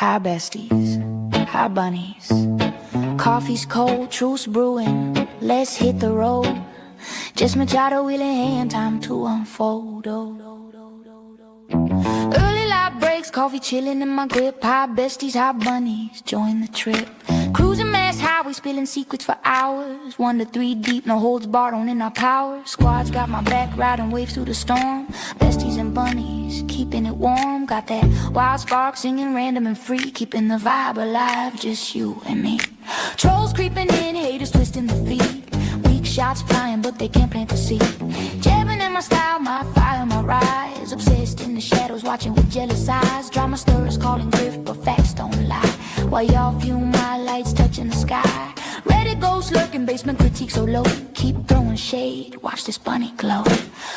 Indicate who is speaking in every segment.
Speaker 1: Hi besties, hi bunnies. Coffee's cold, truce brewing, let's hit the road. Just Machado wheel in hand, time to unfold. Early light breaks, coffee chilling in my grip. Hi besties, hi bunnies, join the trip. Cruising mass highway, spilling secrets for hours. 1 to 3 deep, no holds barred, owning our power. Squad's got my back, riding waves through the storm. Besties and bunnies, keeping it warm. Got that wild spark, singing random and free. Keeping the vibe alive, just you and me. Trolls creeping in, haters twisting the feet. Weak shots flying, but they can't plant the seed. Jabbing in my style, my fire, my rise. Obsessed in the shadows, watching with jealous eyes. Drama stirrers calling drift, but facts don't lie. While y'all fume, my lights touching the sky. Reddit ghosts lurking, basement critique so low. Keep throwing shade, watch this bunny glow.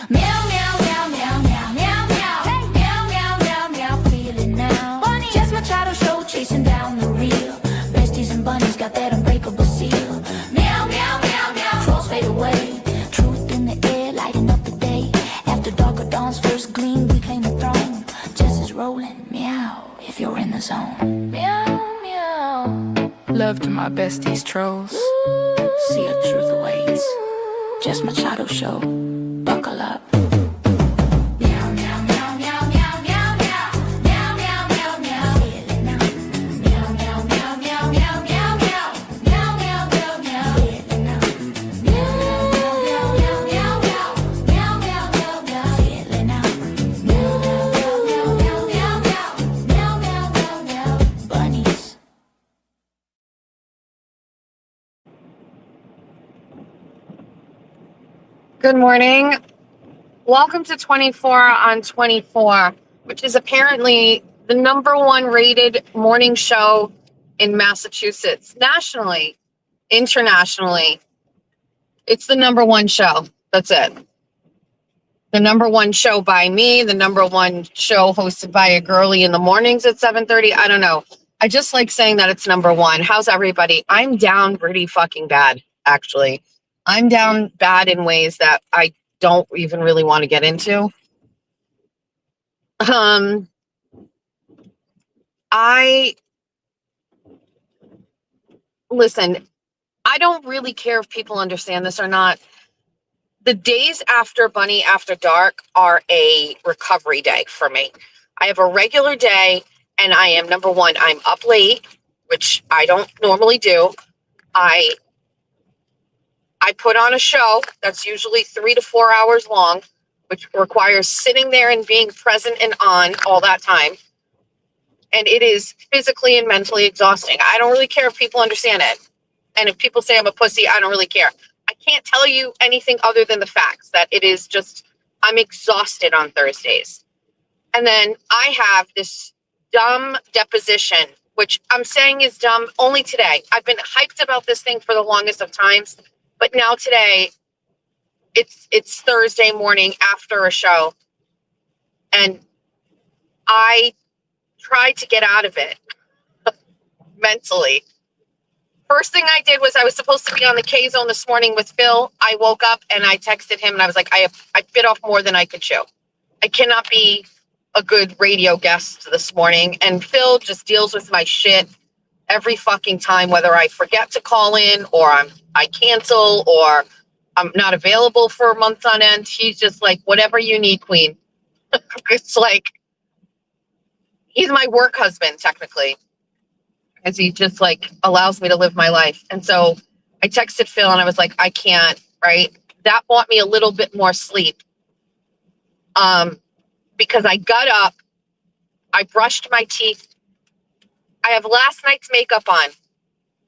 Speaker 1: Meow, meow, meow, meow, meow, meow, meow. Hey. Meow, meow, meow, meow, feel it now. Bunny. Just Machado show, chasing down the real. Besties and bunnies got that unbreakable seal. Meow, meow, meow, meow, trolls fade away. Truth in the air, lighting up the day. After dark or dawn's first gleam, we claim the throne. Just as rolling, meow, if you're in the zone. Meow. Love to my besties trolls. See your truth awaits. Just Machado show. Buckle up. Meow meow meow meow meow meow meow meow meow meow meow. Feel it now. Meow meow meow meow meow meow meow meow meow meow meow. Feel it now. Meow meow meow meow meow meow meow meow meow. Feel it now. Meow meow meow meow meow meow meow meow meow. Bunnies.
Speaker 2: Good morning. Welcome to 24 on 24, which is apparently the #1 rated morning show in Massachusetts, nationally, internationally. It's the #1 show. That's it. The #1 show by me, the #1 show hosted by a girlie in the mornings at 7:30. I don't know. I just like saying that it's #1. How's everybody? I'm down pretty fucking bad, actually. I'm down bad in ways that I don't even really want to get into. Listen, I don't really care if people understand this or not. The days after Bunny After Dark are a recovery day for me. I have a regular day and I am #1. I'm up late, which I don't normally do. I put on a show that's usually 3 to 4 hours long, which requires sitting there and being present and on all that time. And it is physically and mentally exhausting. I don't really care if people understand it. And if people say I'm a pussy, I don't really care. I can't tell you anything other than the facts that it is just, I'm exhausted on Thursdays. And then I have this dumb deposition, which I'm saying is dumb only today. I've been hyped about this thing for the longest of times. But now today, it's Thursday morning after a show, and I tried to get out of it mentally. First thing I did was I was supposed to be on the K-Zone this morning with Phil. I woke up and I texted him and I was like, I bit off more than I could chew. I cannot be a good radio guest this morning. And Phil just deals with my shit every fucking time, whether I forget to call in or I cancel or I'm not available for months on end. He's just like, whatever you need, queen. It's like, he's my work husband, technically, because he just like allows me to live my life. And so I texted Phil and I was like, I can't, right? That bought me a little bit more sleep. Because I got up, I brushed my teeth. I have last night's makeup on.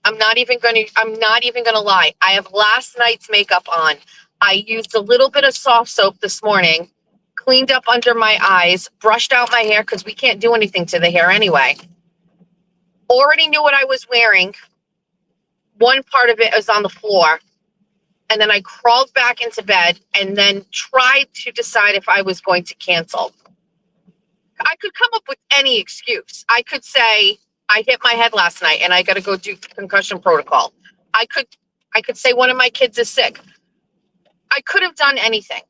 Speaker 2: I'm not even going to lie. I have last night's makeup on. I used a little bit of soft soap this morning, cleaned up under my eyes, brushed out my hair because we can't do anything to the hair anyway. Already knew what I was wearing. One part of it was on the floor. And then I crawled back into bed and then tried to decide if I was going to cancel. I could come up with any excuse. I could say, I hit my head last night and I got to go do concussion protocol. I could say one of my kids is sick. I could have done anything.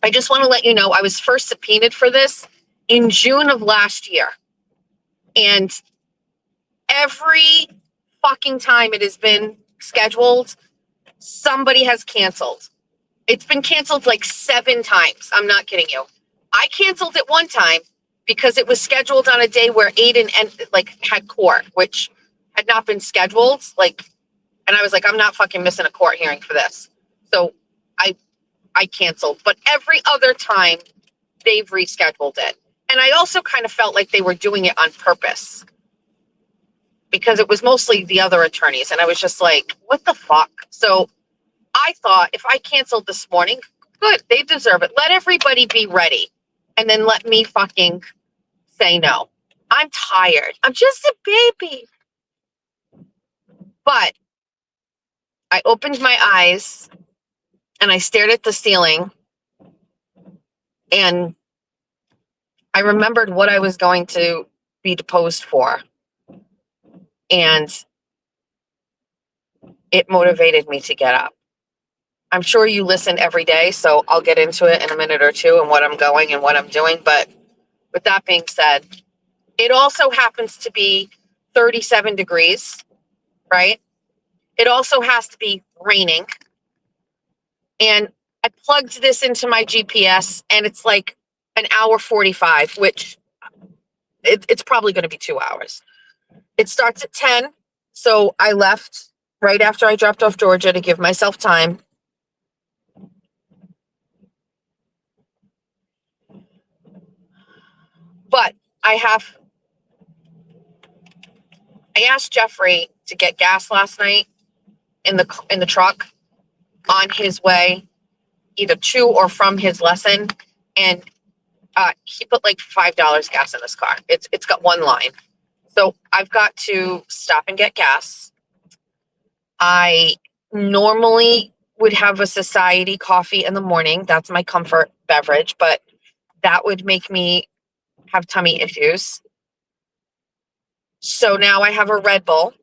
Speaker 2: I just want to let you know I was first subpoenaed for this in June of last year. And every fucking time it has been scheduled, somebody has canceled. It's been canceled like 7 times. I'm not kidding you. I canceled it one time because it was scheduled on a day where Aiden had court, which had not been scheduled. And I was like, I'm not fucking missing a court hearing for this. So I canceled. But every other time they've rescheduled it. And I also kind of felt like they were doing it on purpose because it was mostly the other attorneys. And I was just like, what the fuck? So I thought if I canceled this morning, good, they deserve it. Let everybody be ready. And then let me fucking say no. I'm tired. I'm just a baby. But I opened my eyes and I stared at the ceiling and I remembered what I was going to be deposed for. And it motivated me to get up. I'm sure you listen every day, so I'll get into it in a minute or two and what I'm going and what I'm doing. But with that being said, it also happens to be 37 degrees, right? It also has to be raining. And I plugged this into my GPS and it's like an hour 45, which it's probably going to be 2 hours. It starts at 10. So I left right after I dropped off Georgia to give myself time. But I asked Jeffrey to get gas last night in the truck on his way either to or from his lesson, and he put like $5 gas in this car. It's got one line, so I've got to stop and get gas. I normally would have a society coffee in the morning. That's my comfort beverage, but that would make me have tummy issues. So now I have a Red Bull,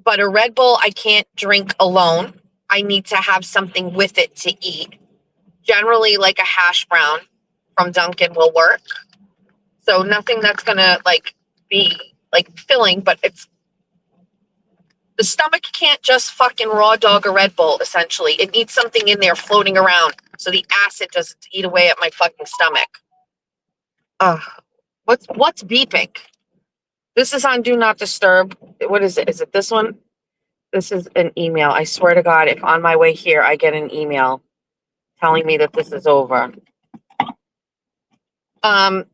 Speaker 2: but a Red Bull I can't drink alone. I need to have something with it to eat. Generally, like a hash brown from Dunkin' will work. So nothing that's gonna be filling, but the stomach can't just fucking raw dog a Red Bull, essentially. It needs something in there floating around so the acid doesn't eat away at my fucking stomach. What's beeping? This is on Do Not Disturb. What is it? Is it this one? This is an email. I swear to God, if on my way here I get an email telling me that this is over. I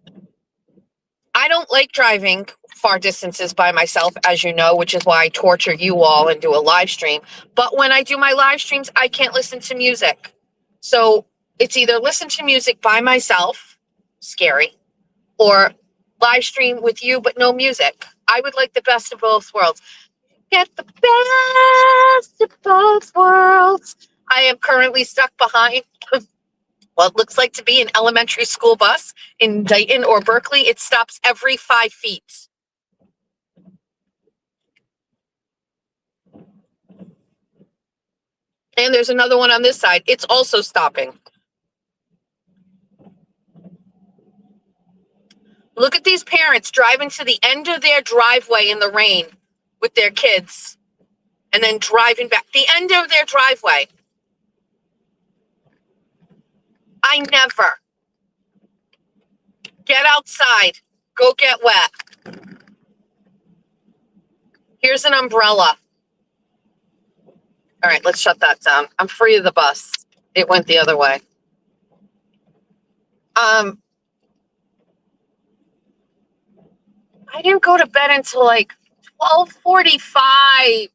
Speaker 2: don't like driving far distances by myself, as you know, which is why I torture you all and do a live stream. But when I do my live streams, I can't listen to music. So it's either listen to music by myself, scary, or live stream with you, but no music. I would like the best of both worlds. Get the best of both worlds. I am currently stuck behind what looks like to be an elementary school bus in Dayton or Berkeley. It stops every 5 feet. And there's another one on this side. It's also stopping. Look at these parents driving to the end of their driveway in the rain with their kids and then driving back. The end of their driveway. I never. Get outside. Go get wet. Here's an umbrella. All right, let's shut that down. I'm free of the bus. It went the other way. I didn't go to bed until like 12:45.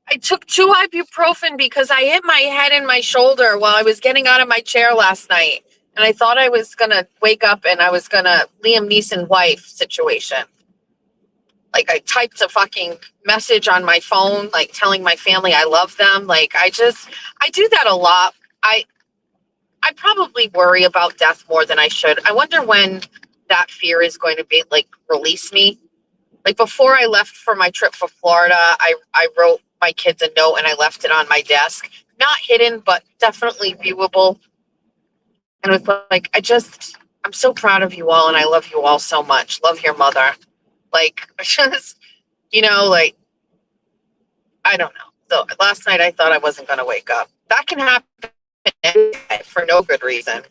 Speaker 2: I took 2 ibuprofen because I hit my head and my shoulder while I was getting out of my chair last night. And I thought I was going to wake up and I was going to Liam Neeson wife situation. Like I typed a fucking message on my phone, like telling my family I love them. I do that a lot. I probably worry about death more than I should. I wonder when that fear is going to be release me. Before I left for my trip for Florida, I wrote my kids a note and I left it on my desk. Not hidden, but definitely viewable. And it was I'm so proud of you all, and I love you all so much. Love your mother. Like, just, like, I don't know. So last night I thought I wasn't going to wake up. That can happen for no good reason.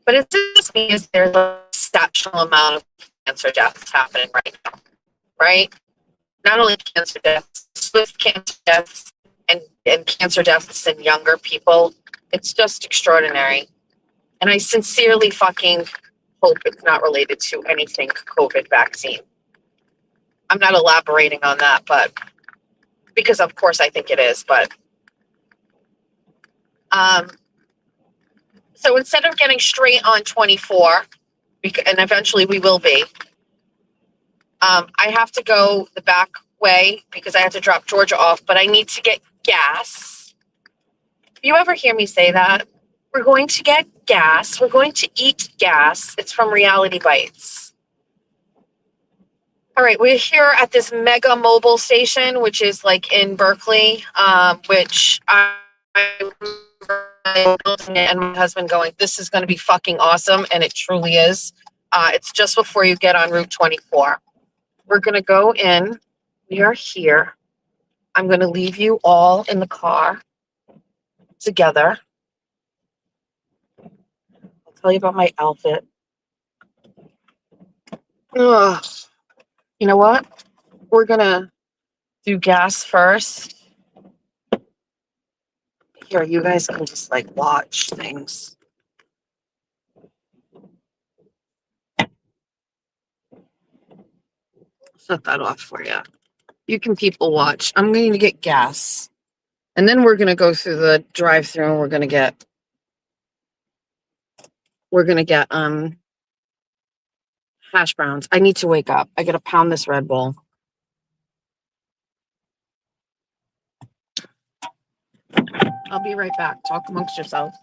Speaker 2: But it just means there's a exceptional amount of cancer deaths happening right now, right? Not only cancer deaths, swift cancer deaths, and cancer deaths in younger people. It's just extraordinary. And I sincerely fucking hope it's not related to anything COVID vaccine. I'm not elaborating on that, but because of course I think it is, but so instead of getting straight on 24, and eventually we will be, I have to go the back way because I have to drop Georgia off, but I need to get gas. You ever hear me say that? We're going to get gas. We're going to eat gas. It's from Reality Bites. All right, we're here at this mega mobile station, which is like in Berkeley, which I and my husband going, this is going to be fucking awesome, and it truly is. It's just before you get on Route 24. We're going to go in. We are here. I'm going to leave you all in the car together. I'll tell you about my outfit. Ugh. You know what? We're going to do gas first. Here, you guys can just like watch things. Shut that off for you. You can people watch. I'm going to get gas. And then we're going to go through the drive-thru and we're going to get hash browns. I need to wake up. I got to pound this Red Bull. I'll be right back. Talk amongst yourselves.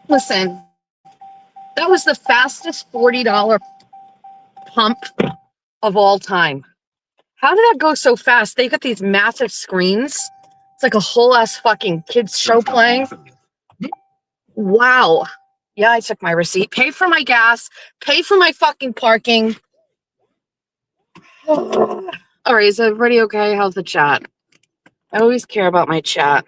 Speaker 2: Listen, that was the fastest $40 pump of all time. How did that go so fast? They got these massive screens. It's like a whole ass fucking kids show playing. Wow. Yeah, I took my receipt. Pay for my gas. Pay for my fucking parking. All right, is everybody okay? How's the chat? I always care about my chat.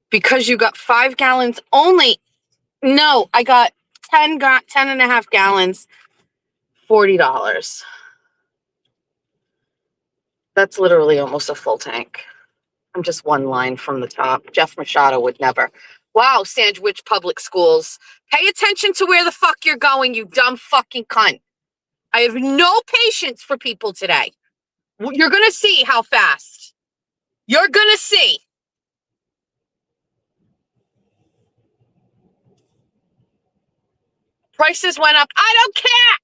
Speaker 2: Because you got 5 gallons only. No, I got 10 and a half gallons, $40. That's literally almost a full tank. I'm just one line from the top. Jeff Machado would never. Wow, Sandwich Public Schools. Pay attention to where the fuck you're going, you dumb fucking cunt. I have no patience for people today. You're going to see how fast. You're going to see. Prices went up. I don't care.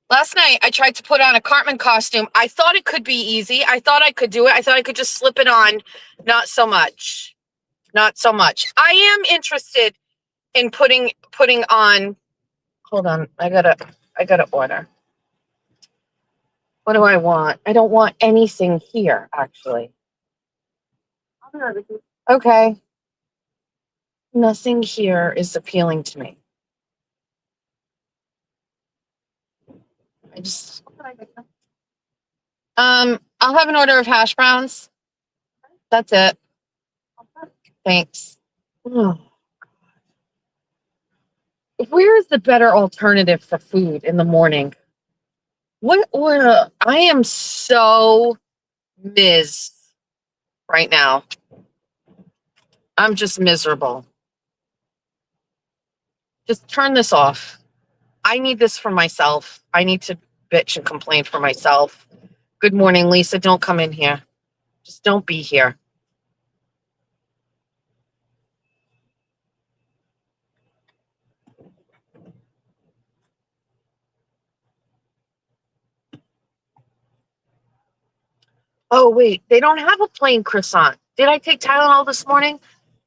Speaker 2: Last night I tried to put on a Cartman costume. I thought it could be easy. I thought I could do it. I thought I could just slip it on. Not so much. Not so much. I am interested in putting on. Hold on. I gotta order. What do I want? I don't want anything here, actually. Okay. Nothing here is appealing to me. I'll have an order of hash browns. That's it. Thanks. Oh. Where is the better alternative for food in the morning? I am so right now. I'm just miserable. Just turn this off. I need this for myself. I need to bitch and complain for myself. Good morning, Lisa. Don't come in here. Just don't be here. Oh, wait. They don't have a plain croissant. Did I take Tylenol this morning?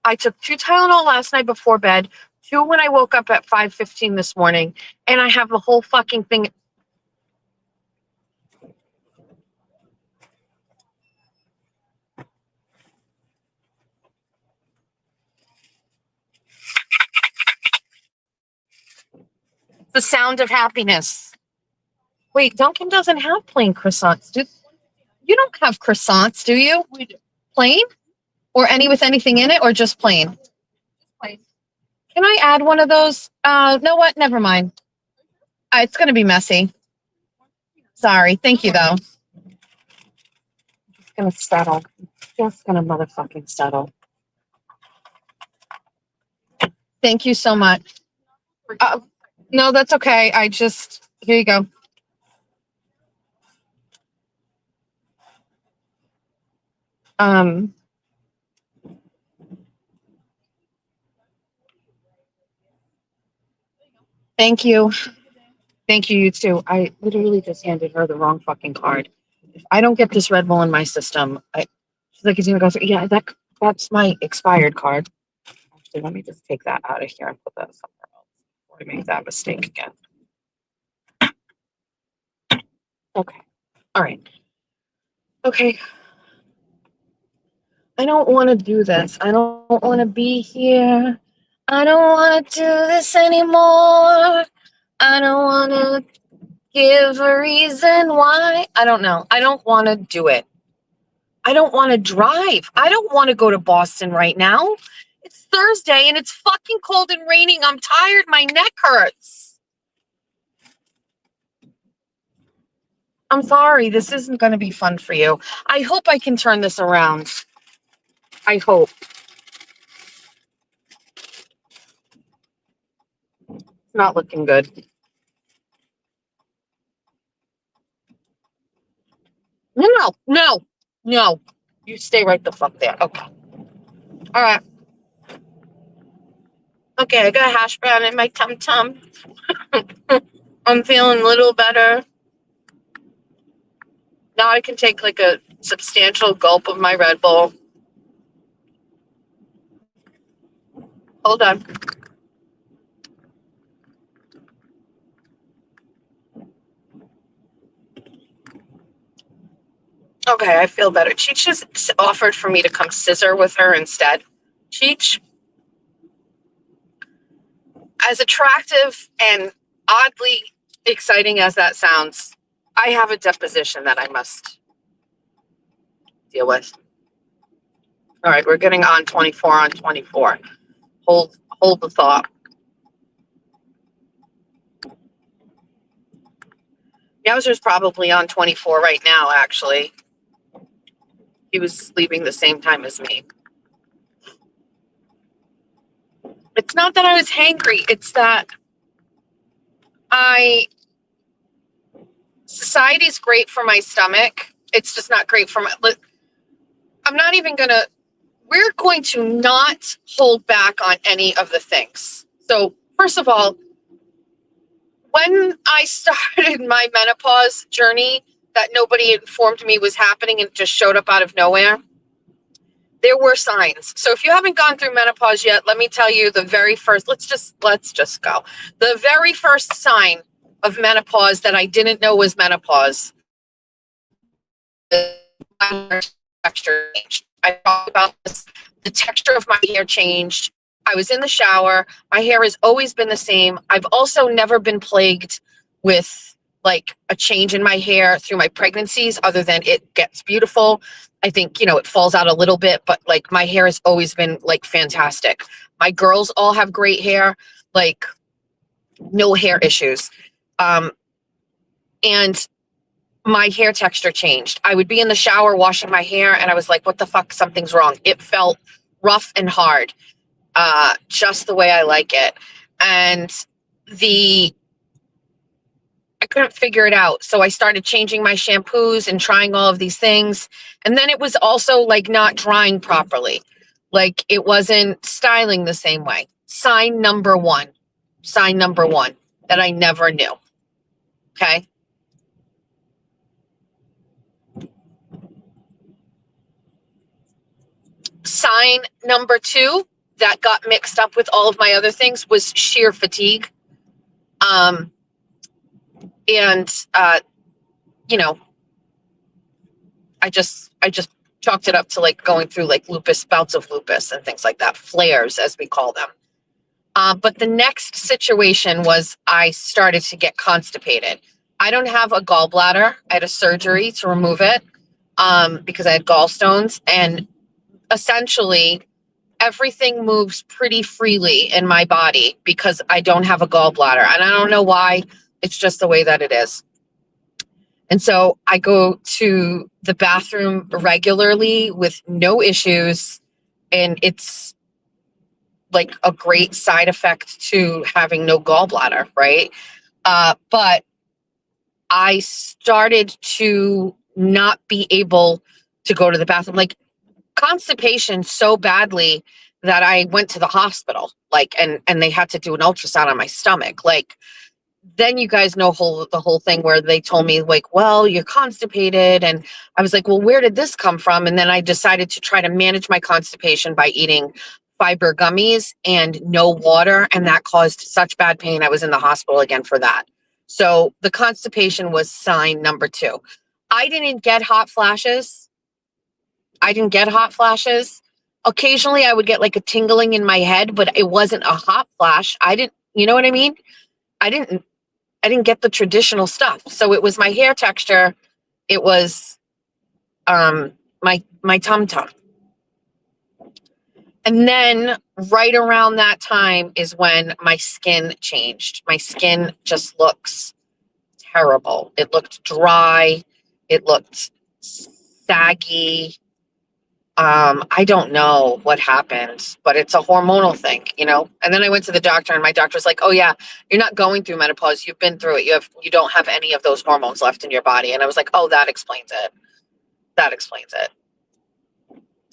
Speaker 2: I took 2 Tylenol last night before bed, 2 when I woke up at 5:15 this morning, and I have the whole fucking thing. The sound of happiness. Wait, Dunkin' doesn't have plain croissants. You don't have croissants, do you? We do. Plain? Or any with anything in it, or just plain? Plain. Can I add one of those? Know what? Never mind. It's going to be messy. Sorry. Thank you, though. Just going to settle. Just going to motherfucking settle. Thank you so much. No, that's okay. Here you go. Thank you. Thank you, you too. I literally just handed her the wrong fucking card. If I don't get this Red Bull in my system, she's like, yeah, that's my expired card. Actually, let me just take that out of here and put that somewhere else before I make that mistake again. Okay. All right. Okay. I don't want to do this. I don't want to be here. I don't want to do this anymore. I don't want to give a reason why. I don't know. I don't want to do it. I don't want to drive. I don't want to go to Boston right now. It's Thursday and it's fucking cold and raining. I'm tired. My neck hurts. I'm sorry. This isn't going to be fun for you. I hope I can turn this around. I hope. It's not looking good. No. You stay right the fuck there. Okay. All right. Okay, I got a hash brown in my tum-tum. I'm feeling a little better. Now I can take like a substantial gulp of my Red Bull. Hold on. Okay, I feel better. Cheech just offered for me to come scissor with her instead. Cheech, as attractive and oddly exciting as that sounds, I have a deposition that I must deal with. All right, we're getting on 24 on 24. Hold the thought. Yowzer's probably on 24 right now, actually. He was leaving the same time as me. It's not that I was hangry, it's that society's great for my stomach. It's just not great for my, I'm not even gonna, we're going to not hold back on any of the things. So first of all, when I started my menopause journey that nobody informed me was happening and it just showed up out of nowhere, there were signs. So if you haven't gone through menopause yet, let me tell you the very first, let's just go. The very first sign of menopause that I didn't know was menopause, my texture changed. I talked about this. The texture of my hair changed. I was in the shower. My hair has always been the same. I've also never been plagued with like a change in my hair through my pregnancies other than it gets beautiful. I think, it falls out a little bit, but like my hair has always been like fantastic. My girls all have great hair, like no hair issues. And my hair texture changed. I would be in the shower washing my hair and I was like, what the fuck? Something's wrong. It felt rough and hard, just the way I like it. And I couldn't figure it out. So I started changing my shampoos and trying all of these things. And then it was also like not drying properly. Like it wasn't styling the same way. Sign number one that I never knew. Okay. Sign number two that got mixed up with all of my other things was sheer fatigue. I just chalked it up to like going through like bouts of lupus and things like that, flares as we call them. But the next situation was I started to get constipated. I don't have a gallbladder. I had a surgery to remove it because I had gallstones, and essentially everything moves pretty freely in my body because I don't have a gallbladder, and I don't know why. It's just the way that it is. And so I go to the bathroom regularly with no issues, and it's like a great side effect to having no gallbladder, right? But I started to not be able to go to the bathroom, like constipation so badly that I went to the hospital, like, and they had to do an ultrasound on my stomach. Like, then you guys know the whole thing where they told me like, well, you're constipated. And I was like, well, where did this come from? And then I decided to try to manage my constipation by eating fiber gummies and no water. And that caused such bad pain. I was in the hospital again for that. So the constipation was sign number two. I didn't get hot flashes. Occasionally I would get like a tingling in my head, but it wasn't a hot flash. You know what I mean? I didn't get the traditional stuff. So it was my hair texture. It was my tum-tum. And then right around that time is when my skin changed. My skin just looks terrible. It looked dry. It looked saggy. I don't know what happened, but it's a hormonal thing, And then I went to the doctor, and my doctor's like, "Oh yeah, you're not going through menopause. You've been through it. You don't have any of those hormones left in your body." And I was like, "Oh, that explains it. That explains it."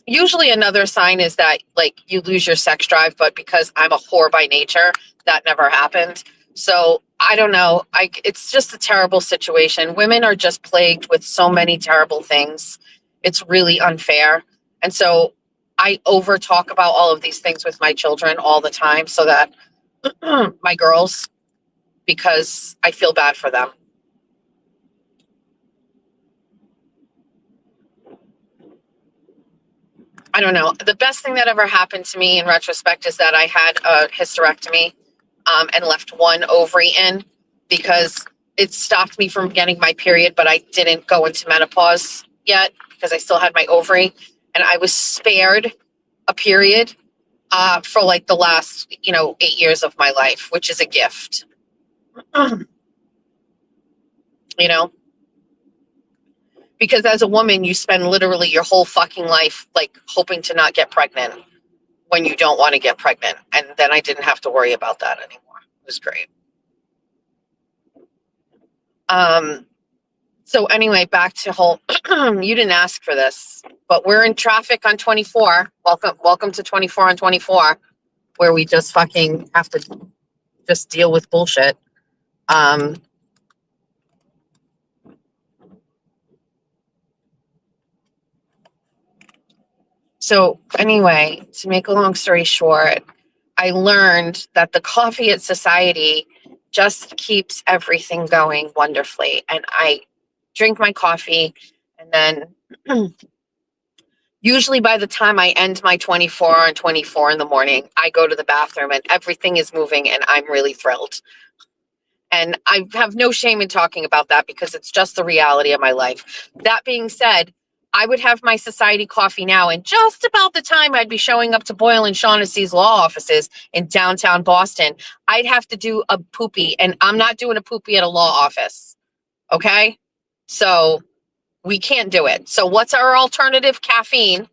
Speaker 2: Usually another sign is that like you lose your sex drive, but because I'm a whore by nature, that never happened. So I don't know. It's just a terrible situation. Women are just plagued with so many terrible things. It's really unfair. And so I over talk about all of these things with my children all the time so that my girls, because I feel bad for them. I don't know. The best thing that ever happened to me in retrospect is that I had a hysterectomy. and left one ovary in because it stopped me from getting my period, but I didn't go into menopause yet because I still had my ovary, and I was spared a period for like the last, 8 years of my life, which is a gift. You know, because as a woman, you spend literally your whole fucking life like hoping to not get pregnant when you don't want to get pregnant. And then I didn't have to worry about that anymore. It was great. So anyway, back to whole, you didn't ask for this, but we're in traffic on 24. Welcome to 24 on 24, where we just fucking have to just deal with bullshit. So anyway, to make a long story short, I learned that the coffee at Society just keeps everything going wonderfully. And I drink my coffee, and then usually by the time I end my 24 on 24 in the morning, I go to the bathroom and everything is moving and I'm really thrilled. And I have no shame in talking about that because it's just the reality of my life. That being said, I would have my Society coffee now, and just about the time I'd be showing up to Boyle and Shaughnessy's law offices in downtown Boston, I'd have to do a poopy, and I'm not doing a poopy at a law office. Okay? So we can't do it. So what's our alternative caffeine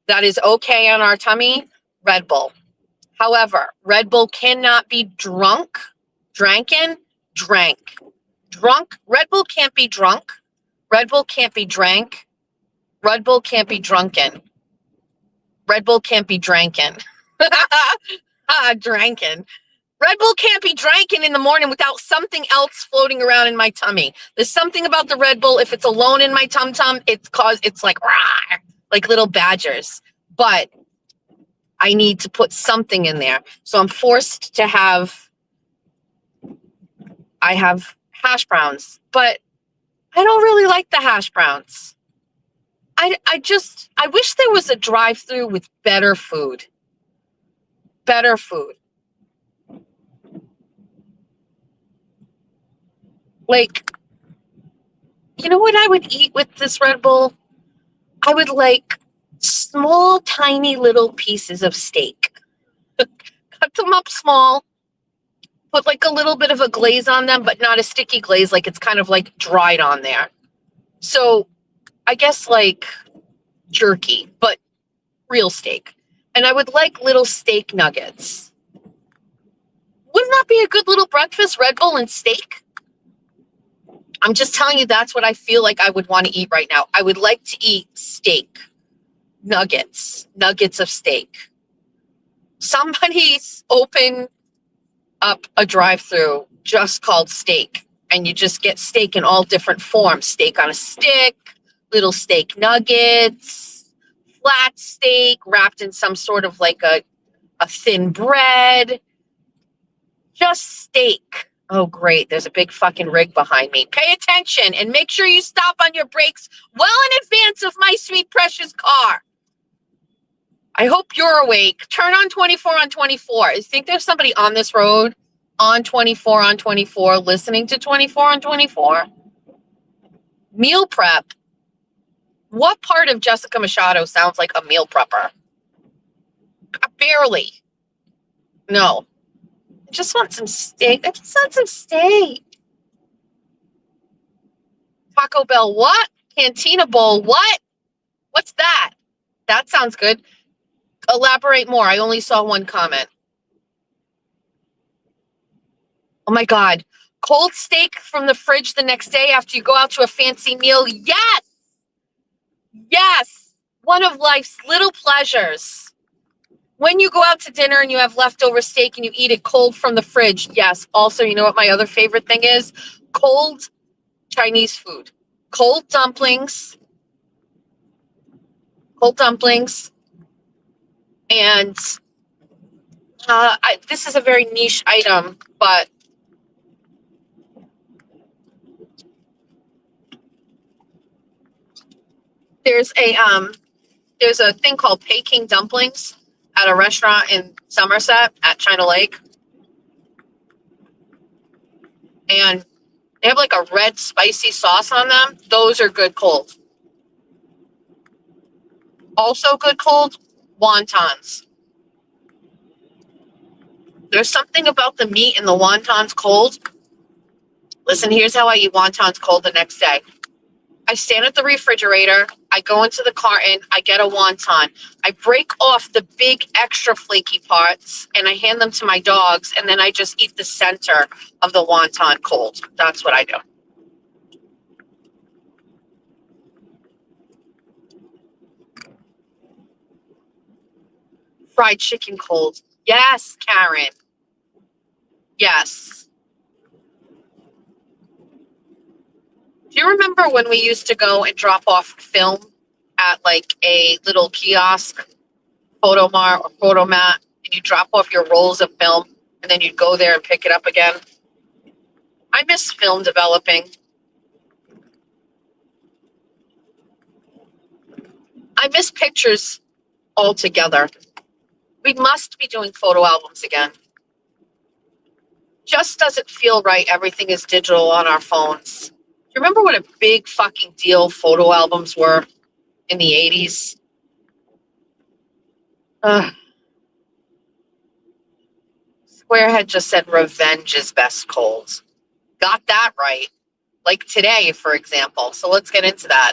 Speaker 2: that is okay on our tummy? Red Bull. However, Red Bull cannot be drank. Red Bull can't be drunk. Red Bull can't be drank. Red Bull can't be drunken. Red Bull can't be dranken. Dranken. Red Bull can't be dranken in the morning without something else floating around in my tummy. There's something about the Red Bull. If it's alone in my tum-tum, it's like, rah, like little badgers. But I need to put something in there. So I'm forced to have hash browns, but I don't really like the hash browns. I wish there was a drive-through with better food. Better food. Like, you know what I would eat with this Red Bull? I would like small, tiny little pieces of steak. Cut them up small. Put like a little bit of a glaze on them, but not a sticky glaze, like it's kind of like dried on there. So I guess like jerky, but real steak. And I would like little steak nuggets. Wouldn't that be a good little breakfast, Red Bull and steak? I'm just telling you, that's what I feel like I would want to eat right now. I would like to eat steak, nuggets of steak. Somebody's open up a drive-through just called steak, and you just get steak in all different forms. Steak on a stick, little steak nuggets, flat steak wrapped in some sort of like a thin bread, just steak. Oh, great. There's a big fucking rig behind me. Pay attention and make sure you stop on your brakes well in advance of my sweet, precious car. I hope you're awake. Turn on 24 on 24. I think there's somebody on this road on 24 on 24 listening to 24 on 24. Meal prep. What part of Jessica Machado sounds like a meal prepper? Barely. No. I just want some steak. Taco Bell, what? Cantina Bowl, what? What's that? That sounds good. Elaborate more. I only saw one comment. Oh my God. Cold steak from the fridge the next day after you go out to a fancy meal. Yes. Yes. One of life's little pleasures. When you go out to dinner and you have leftover steak and you eat it cold from the fridge. Yes. Also, you know what my other favorite thing is? Cold Chinese food. Cold dumplings. And this is a very niche item, but there's a thing called Peking dumplings at a restaurant in Somerset at China Lake. and they have like a red spicy sauce on them. Those are good cold. Also good cold, wontons. There's something about the meat in the wontons cold. Listen, here's how I eat wontons cold the next day. I stand at the refrigerator. I go into the carton. I get a wonton. I break off the big extra flaky parts and I hand them to my dogs. And then I just eat the center of the wonton cold. That's what I do. Fried chicken cold. Yes, Karen. Yes. Do you remember when we used to go and drop off film at like a little kiosk, photomart or photomat, and you drop off your rolls of film and then you'd go there and pick it up again? I miss film developing. I miss pictures altogether. We must be doing photo albums again. Just doesn't feel right. Everything is digital on our phones. Do you remember what a big fucking deal photo albums were in the 80s? Squarehead just said revenge is best cold. Got that right. Like today, for example. So let's get into that.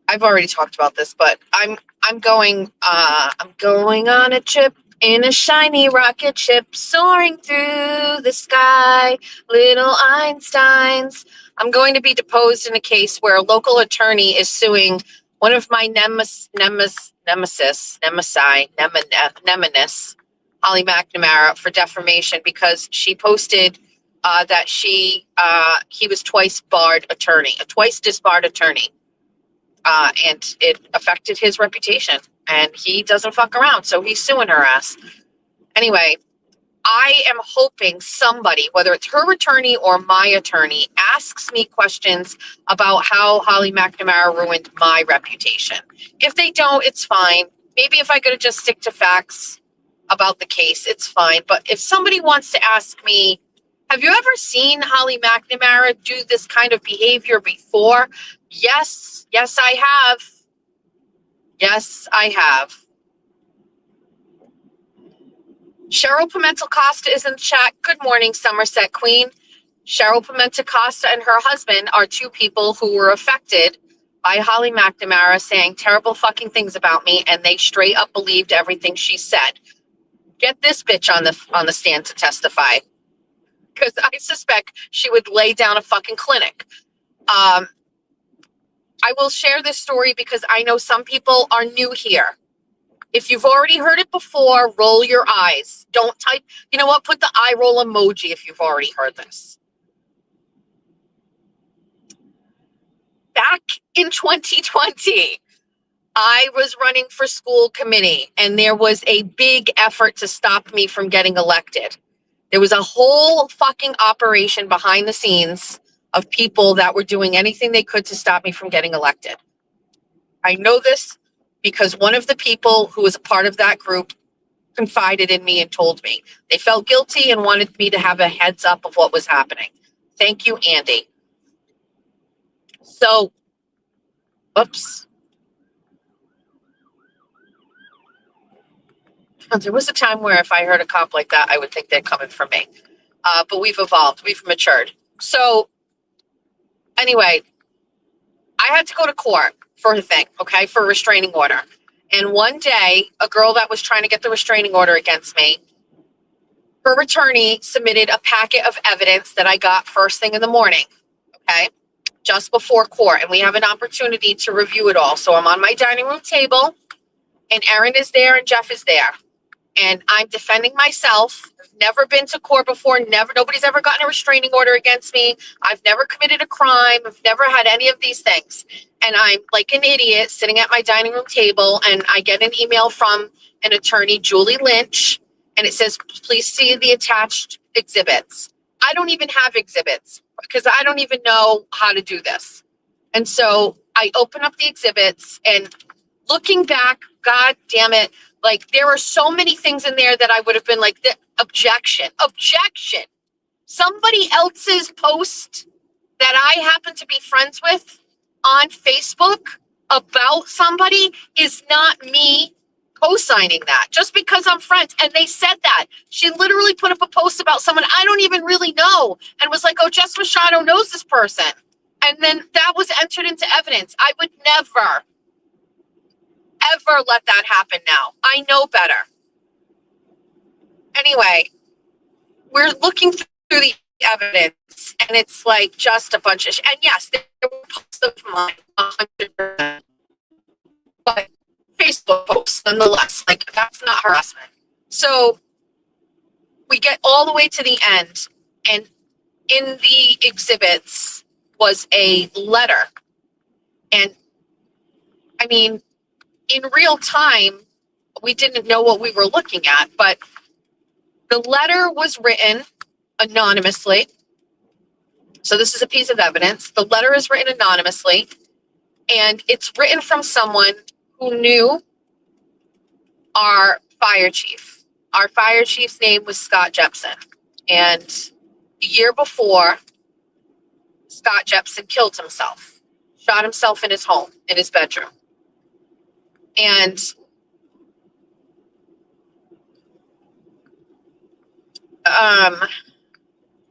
Speaker 2: I've already talked about this, but I'm going on a trip in a shiny rocket ship soaring through the sky, little Einsteins. I'm going to be deposed in a case where a local attorney is suing one of my nemesis, Holly McNamara, for defamation because she posted that he was a twice disbarred attorney. And it affected his reputation. And he doesn't fuck around, so he's suing her ass. Anyway, I am hoping somebody, whether it's her attorney or my attorney, asks me questions about how Holly McNamara ruined my reputation. If they don't, it's fine. Maybe if I could just stick to facts about the case, it's fine. But if somebody wants to ask me, have you ever seen Holly McNamara do this kind of behavior before? Yes, I have. Yes, I have. Cheryl Pimentel-Costa is in the chat. Good morning, Somerset Queen. Cheryl Pimentel-Costa and her husband are two people who were affected by Holly McNamara saying terrible fucking things about me, and they straight up believed everything she said. Get this bitch on the stand to testify, because I suspect she would lay down a fucking clinic. I will share this story because I know some people are new here. If you've already heard it before, roll your eyes. Don't type, you know what? Put the eye roll emoji if you've already heard this. Back in 2020, I was running for school committee, and there was a big effort to stop me from getting elected. There was a whole fucking operation behind the scenes of people that were doing anything they could to stop me from getting elected. I know this because one of the people who was a part of that group confided in me and told me. They felt guilty and wanted me to have a heads up of what was happening. Thank you, Andy. So, oops. There was a time where if I heard a cop like that, I would think they're coming for me. But we've evolved. We've matured. So, anyway, I had to go to court for a thing, okay, for a restraining order. And one day, a girl that was trying to get the restraining order against me, her attorney submitted a packet of evidence that I got first thing in the morning, okay, just before court. And we have an opportunity to review it all. So I'm on my dining room table, and Erin is there and Jeff is there. And I'm defending myself. I've never been to court before. Nobody's ever gotten a restraining order against me. I've never committed a crime. I've never had any of these things. And I'm like an idiot sitting at my dining room table, and I get an email from an attorney, Julie Lynch, and it says, please see the attached exhibits. I don't even have exhibits because I don't even know how to do this. And so I open up the exhibits, and looking back, God damn it, Like, there are so many things in there that I would have been like, objection. Somebody else's post that I happen to be friends with on Facebook about somebody is not me co-signing that just because I'm friends. And they said that. She literally put up a post about someone I don't even really know and was like, oh, Jess Machado knows this person. And then that was entered into evidence. I would never, ever let that happen now. I know better. Anyway, we're looking through the evidence and it's like just a bunch of, and yes, there were posts of mine, 100%, but Facebook posts nonetheless, like that's not harassment. So we get all the way to the end, and in the exhibits was a letter. And I mean, in real time, we didn't know what we were looking at, but the letter was written anonymously. So this is a piece of evidence. The letter is written anonymously, and it's written from someone who knew our fire chief. Our fire chief's name was Scott Jepson. And the year before, Scott Jepson killed himself, shot himself in his home, in his bedroom. And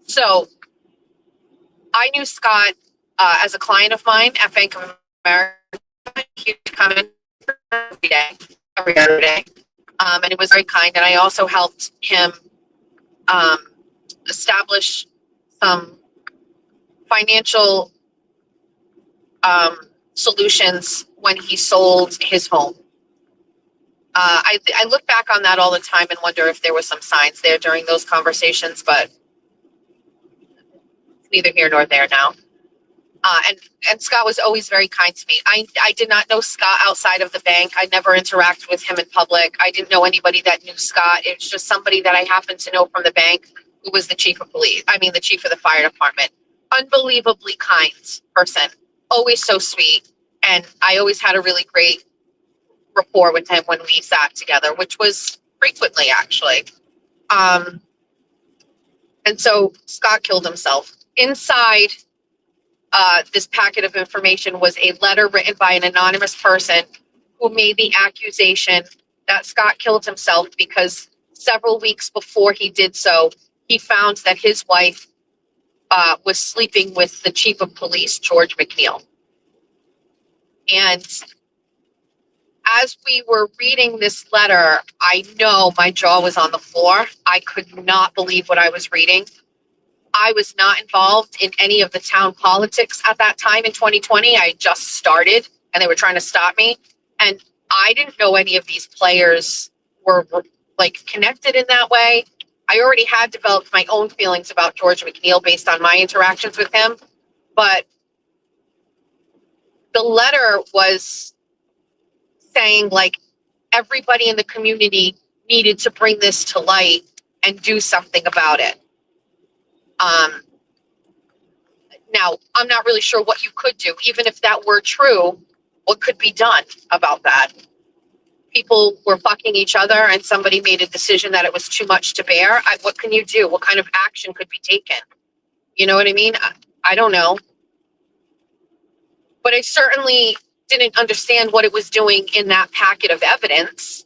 Speaker 2: so I knew Scott as a client of mine at Bank of America. He'd come in every other day. And he was very kind. And I also helped him establish some financial solutions when he sold his home. I look back on that all the time and wonder if there were some signs there during those conversations, but it's neither here nor there now. And Scott was always very kind to me. I did not know Scott outside of the bank. I never interacted with him in public. I didn't know anybody that knew Scott. It was just somebody that I happened to know from the bank who was the chief of police. I mean, the chief of the fire department. Unbelievably kind person. Always so sweet. And I always had a really great rapport with him when we sat together, which was frequently, actually. And so Scott killed himself. Inside this packet of information was a letter written by an anonymous person who made the accusation that Scott killed himself because several weeks before he did so, he found that his wife was sleeping with the chief of police, George McNeil. And as we were reading this letter, I know my jaw was on the floor. I could not believe what I was reading. I was not involved in any of the town politics at that time in 2020. I just started and they were trying to stop me. And I didn't know any of these players were like connected in that way. I already had developed my own feelings about George McNeil based on my interactions with him. But the letter was saying like everybody in the community needed to bring this to light and do something about it. Now, I'm not really sure what you could do. Even if that were true, what could be done about that? People were fucking each other and somebody made a decision that it was too much to bear. What can you do? What kind of action could be taken? You know what I mean? I don't know. But I certainly didn't understand what it was doing in that packet of evidence.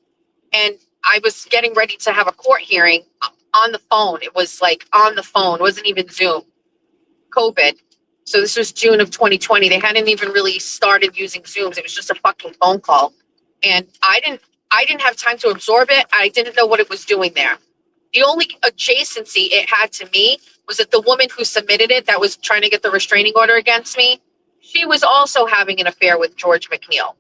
Speaker 2: And I was getting ready to have a court hearing on the phone. It was like on the phone. It wasn't even Zoom. COVID. So this was June of 2020. They hadn't even really started using Zooms. It was just a fucking phone call. And I didn't have time to absorb it. I didn't know what it was doing there. The only adjacency it had to me was that the woman who submitted it that was trying to get the restraining order against me, she was also having an affair with George McNeil.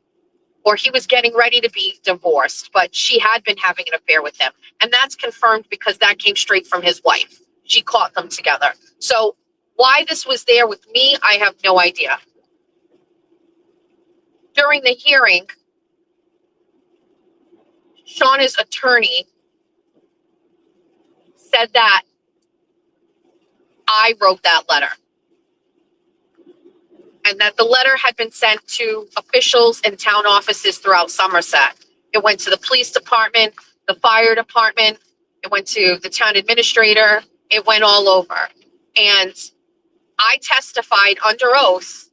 Speaker 2: Or he was getting ready to be divorced, but she had been having an affair with him. And that's confirmed because that came straight from his wife. She caught them together. So why this was there with me, I have no idea. During the hearing, Shauna's attorney said that I wrote that letter. And that the letter had been sent to officials and town offices throughout Somerset. It went to the police department, the fire department. It went to the town administrator. It went all over. And I testified under oath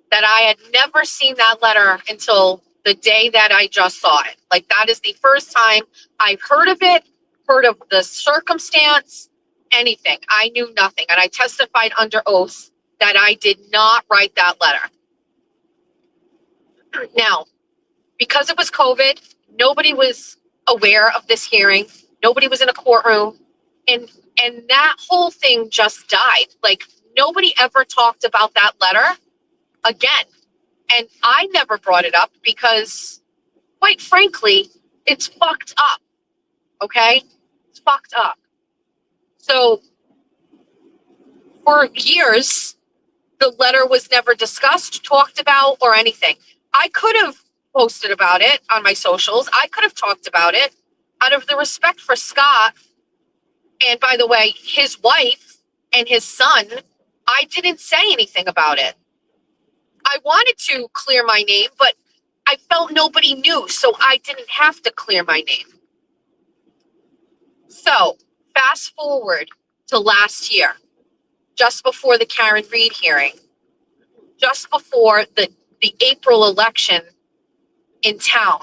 Speaker 2: that I had never seen that letter until the day that I just saw it. Like, that is the first time I've heard of it, heard of the circumstance, anything. I knew nothing. And I testified under oath that I did not write that letter. Now, because it was COVID, nobody was aware of this hearing. Nobody was in a courtroom. And that whole thing just died. Like, nobody ever talked about that letter again. And I never brought it up because, quite frankly, it's fucked up. Okay? It's fucked up. So, for years, the letter was never discussed, talked about, or anything. I could have posted about it on my socials. I could have talked about it out of the respect for Scott. And by the way, his wife and his son, I didn't say anything about it. I wanted to clear my name, but I felt nobody knew, so I didn't have to clear my name. So, fast forward to last year, just before the Karen Reed hearing, just before the April election in town,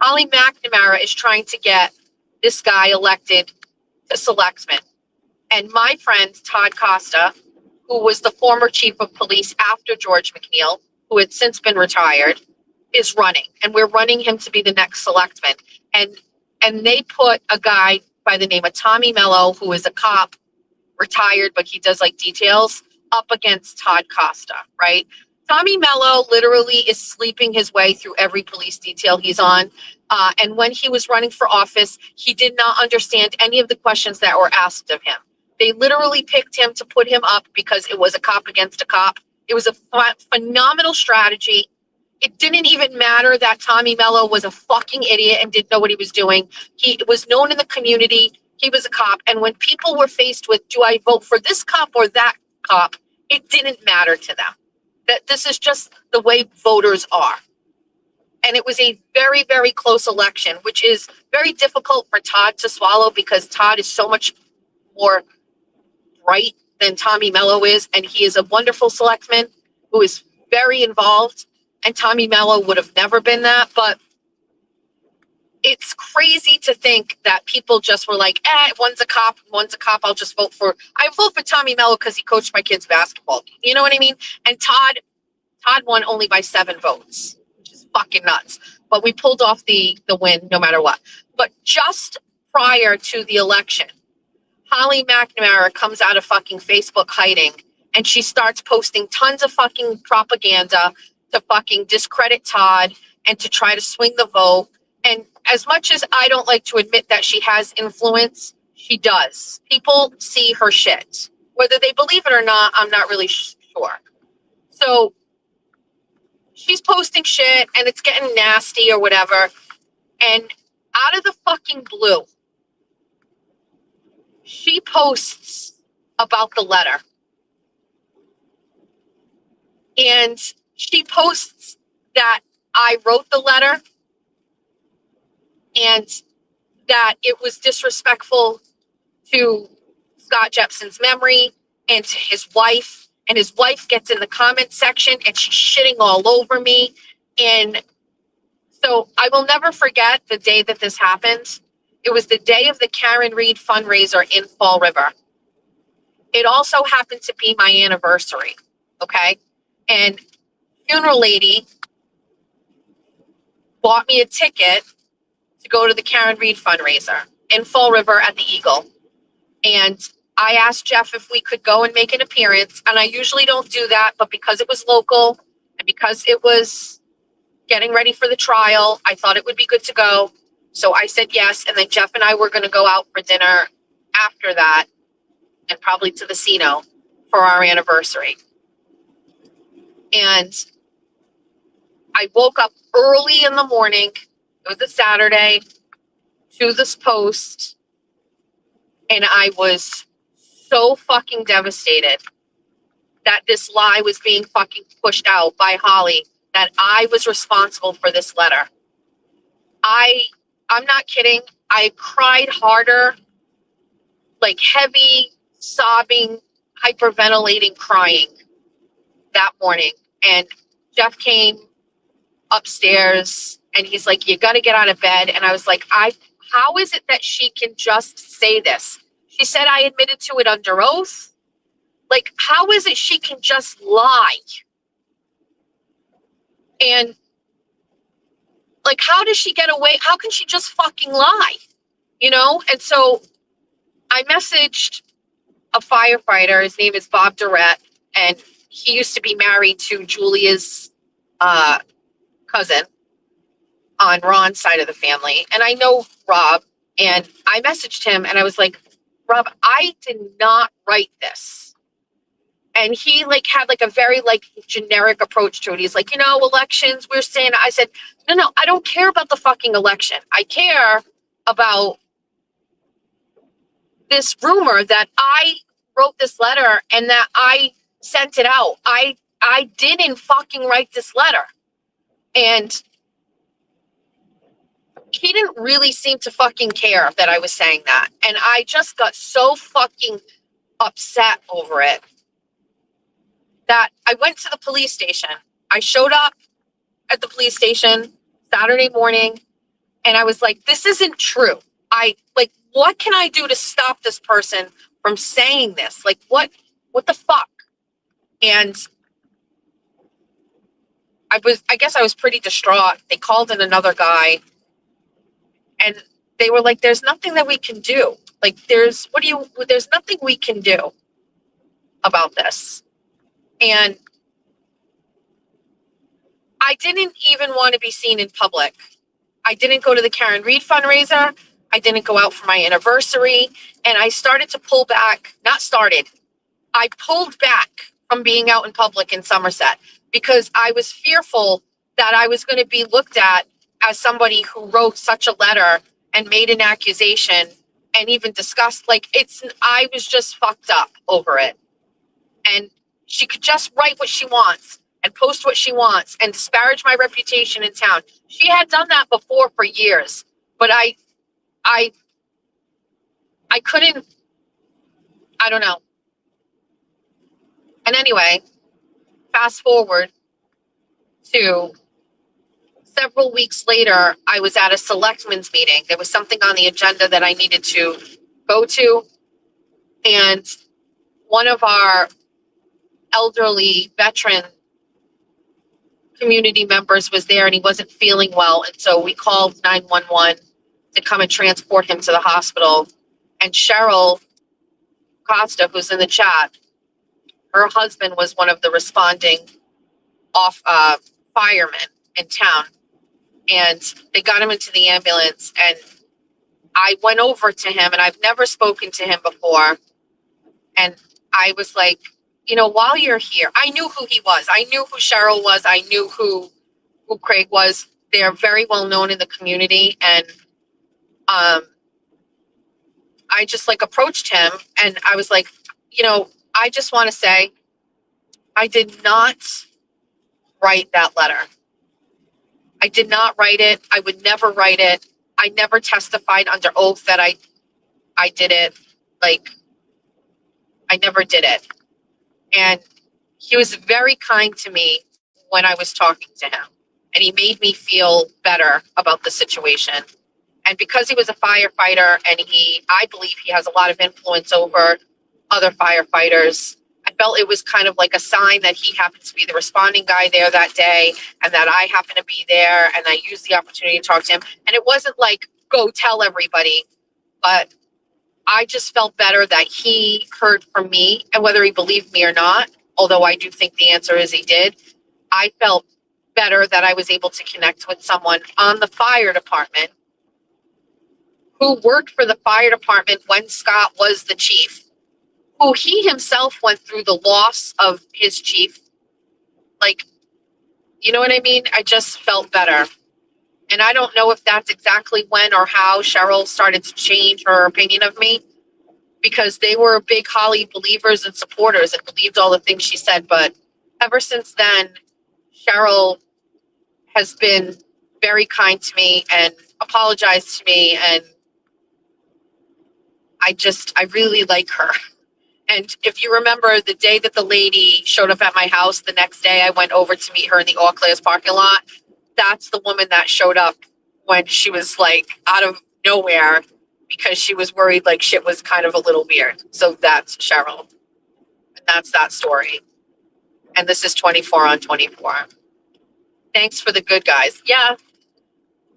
Speaker 2: Holly McNamara is trying to get this guy elected to selectman. And my friend, Todd Costa, who was the former chief of police after George McNeil, who had since been retired, is running. And we're running him to be the next selectman. And they put a guy by the name of Tommy Mello, who is a cop, retired, but he does like details, up against Todd Costa, right? Tommy Mello literally is sleeping his way through every police detail he's on. And when he was running for office, he did not understand any of the questions that were asked of him. They literally picked him to put him up because it was a cop against a cop. It was a phenomenal strategy. It didn't even matter that Tommy Mello was a fucking idiot and didn't know what he was doing. He was known in the community. He was a cop. And when people were faced with, do I vote for this cop or that cop? It didn't matter to them. That this is just the way voters are. And it was a very, very close election, which is very difficult for Todd to swallow because Todd is so much more bright than Tommy Mello is. And he is a wonderful selectman who is very involved. And Tommy Mello would have never been that. But it's crazy to think that people just were like, one's a cop, I'll just vote for. I vote for Tommy Mello because he coached my kids' basketball. You know what I mean? And Todd won only by 7 votes, which is fucking nuts. But we pulled off the win no matter what. But just prior to the election, Holly McNamara comes out of fucking Facebook hiding and she starts posting tons of fucking propaganda to fucking discredit Todd and to try to swing the vote. And as much as I don't like to admit that she has influence, she does. People see her shit. Whether they believe it or not, I'm not really sure. So she's posting shit and it's getting nasty or whatever. And out of the fucking blue, she posts about the letter. And she posts that I wrote the letter and that it was disrespectful to Scott Jepson's memory and to his wife. And his wife gets in the comment section and she's shitting all over me. And so I will never forget the day that this happened. It was the day of the Karen Reed fundraiser in Fall River. It also happened to be my anniversary, okay? And funeral lady bought me a ticket to go to the Karen Reed fundraiser in Fall River at the Eagle. And I asked Jeff if we could go and make an appearance. And I usually don't do that, but because it was local and because it was getting ready for the trial, I thought it would be good to go. So I said yes. And then Jeff and I were going to go out for dinner after that and probably to the Casino for our anniversary. And I woke up early in the morning. It was a Saturday to this post. And I was so fucking devastated that this lie was being fucking pushed out by Holly, that I was responsible for this letter. I'm not kidding. I cried harder, like heavy, sobbing, hyperventilating, crying that morning. And Jeff came upstairs and he's like, you got to get out of bed. And I was like, how is it that she can just say this? She said I admitted to it under oath. Like, how is it she can just lie? And like, how does she get away? How can she just fucking lie? You know? And so I messaged a firefighter. His name is Bob Durrett. And he used to be married to Julia's cousin on Ron's side of the family. And I know Rob. And I messaged him and I was like, Rob, I did not write this. And he like had like a very like generic approach to it. He's like, elections, we're saying, I said, no, I don't care about the fucking election. I care about this rumor that I wrote this letter and that I sent it out. I didn't fucking write this letter. And he didn't really seem to fucking care that I was saying that. And I just got so fucking upset over it that I went to the police station. I showed up at the police station Saturday morning and I was like, this isn't true. What can I do to stop this person from saying this? Like, what the fuck? And I guess I was pretty distraught. They called in another guy and they were like, there's nothing that we can do. Like, there's nothing we can do about this. And I didn't even want to be seen in public. I didn't go to the Karen Reed fundraiser. I didn't go out for my anniversary. And I started to pull back. I pulled back from being out in public in Somerset because I was fearful that I was going to be looked at as somebody who wrote such a letter and made an accusation and even discussed, I was just fucked up over it. And she could just write what she wants and post what she wants and disparage my reputation in town. She had done that before for years, but I couldn't, I don't know. And anyway, fast forward to several weeks later, I was at a selectmen's meeting. There was something on the agenda that I needed to go to. And one of our elderly veteran community members was there and he wasn't feeling well. And so we called 911 to come and transport him to the hospital. And Cheryl Costa, who's in the chat, her husband was one of the responding firemen in town. And they got him into the ambulance and I went over to him and I've never spoken to him before. And I was like, while you're here, I knew who he was. I knew who Cheryl was. I knew who Craig was. They're very well known in the community. And I just approached him and I was like, I just want to say I did not write that letter. I did not write it. I would never write it. I never testified under oath that I did it. I never did it. And he was very kind to me when I was talking to him. And he made me feel better about the situation. And because he was a firefighter and I believe he has a lot of influence over other firefighters, I felt it was kind of like a sign that he happened to be the responding guy there that day and that I happened to be there and I used the opportunity to talk to him. And it wasn't like, go tell everybody, but I just felt better that he heard from me, and whether he believed me or not, although I do think the answer is he did, I felt better that I was able to connect with someone on the fire department who worked for the fire department when Scott was the chief, who he himself went through the loss of his chief. You know what I mean? I just felt better. And I don't know if that's exactly when or how Cheryl started to change her opinion of me, because they were big Holly believers and supporters and believed all the things she said. But ever since then, Cheryl has been very kind to me and apologized to me, and I really like her. And if you remember the day that the lady showed up at my house, the next day I went over to meet her in the Eau Claire's parking lot. That's the woman that showed up when she was like out of nowhere because she was worried like shit was kind of a little weird. So that's Cheryl. And that's that story. And this is 24 on 24. Thanks for the good guys. Yeah.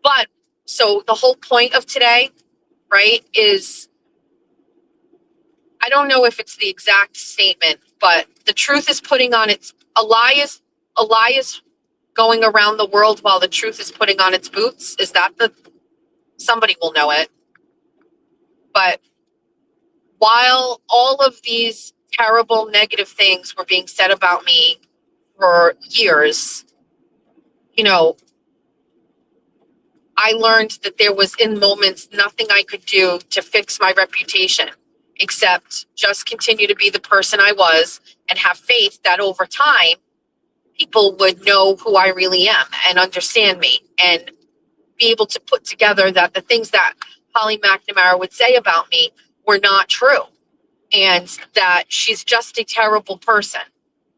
Speaker 2: But so the whole point of today, right, is I don't know if it's the exact statement, but the truth is putting on its a lie is going around the world while the truth is putting on its boots. Is that somebody will know it. But while all of these terrible negative things were being said about me for years, you know, I learned that there was in moments nothing I could do to fix my reputation except just continue to be the person I was and have faith that over time people would know who I really am and understand me and be able to put together that the things that Holly McNamara would say about me were not true and that she's just a terrible person.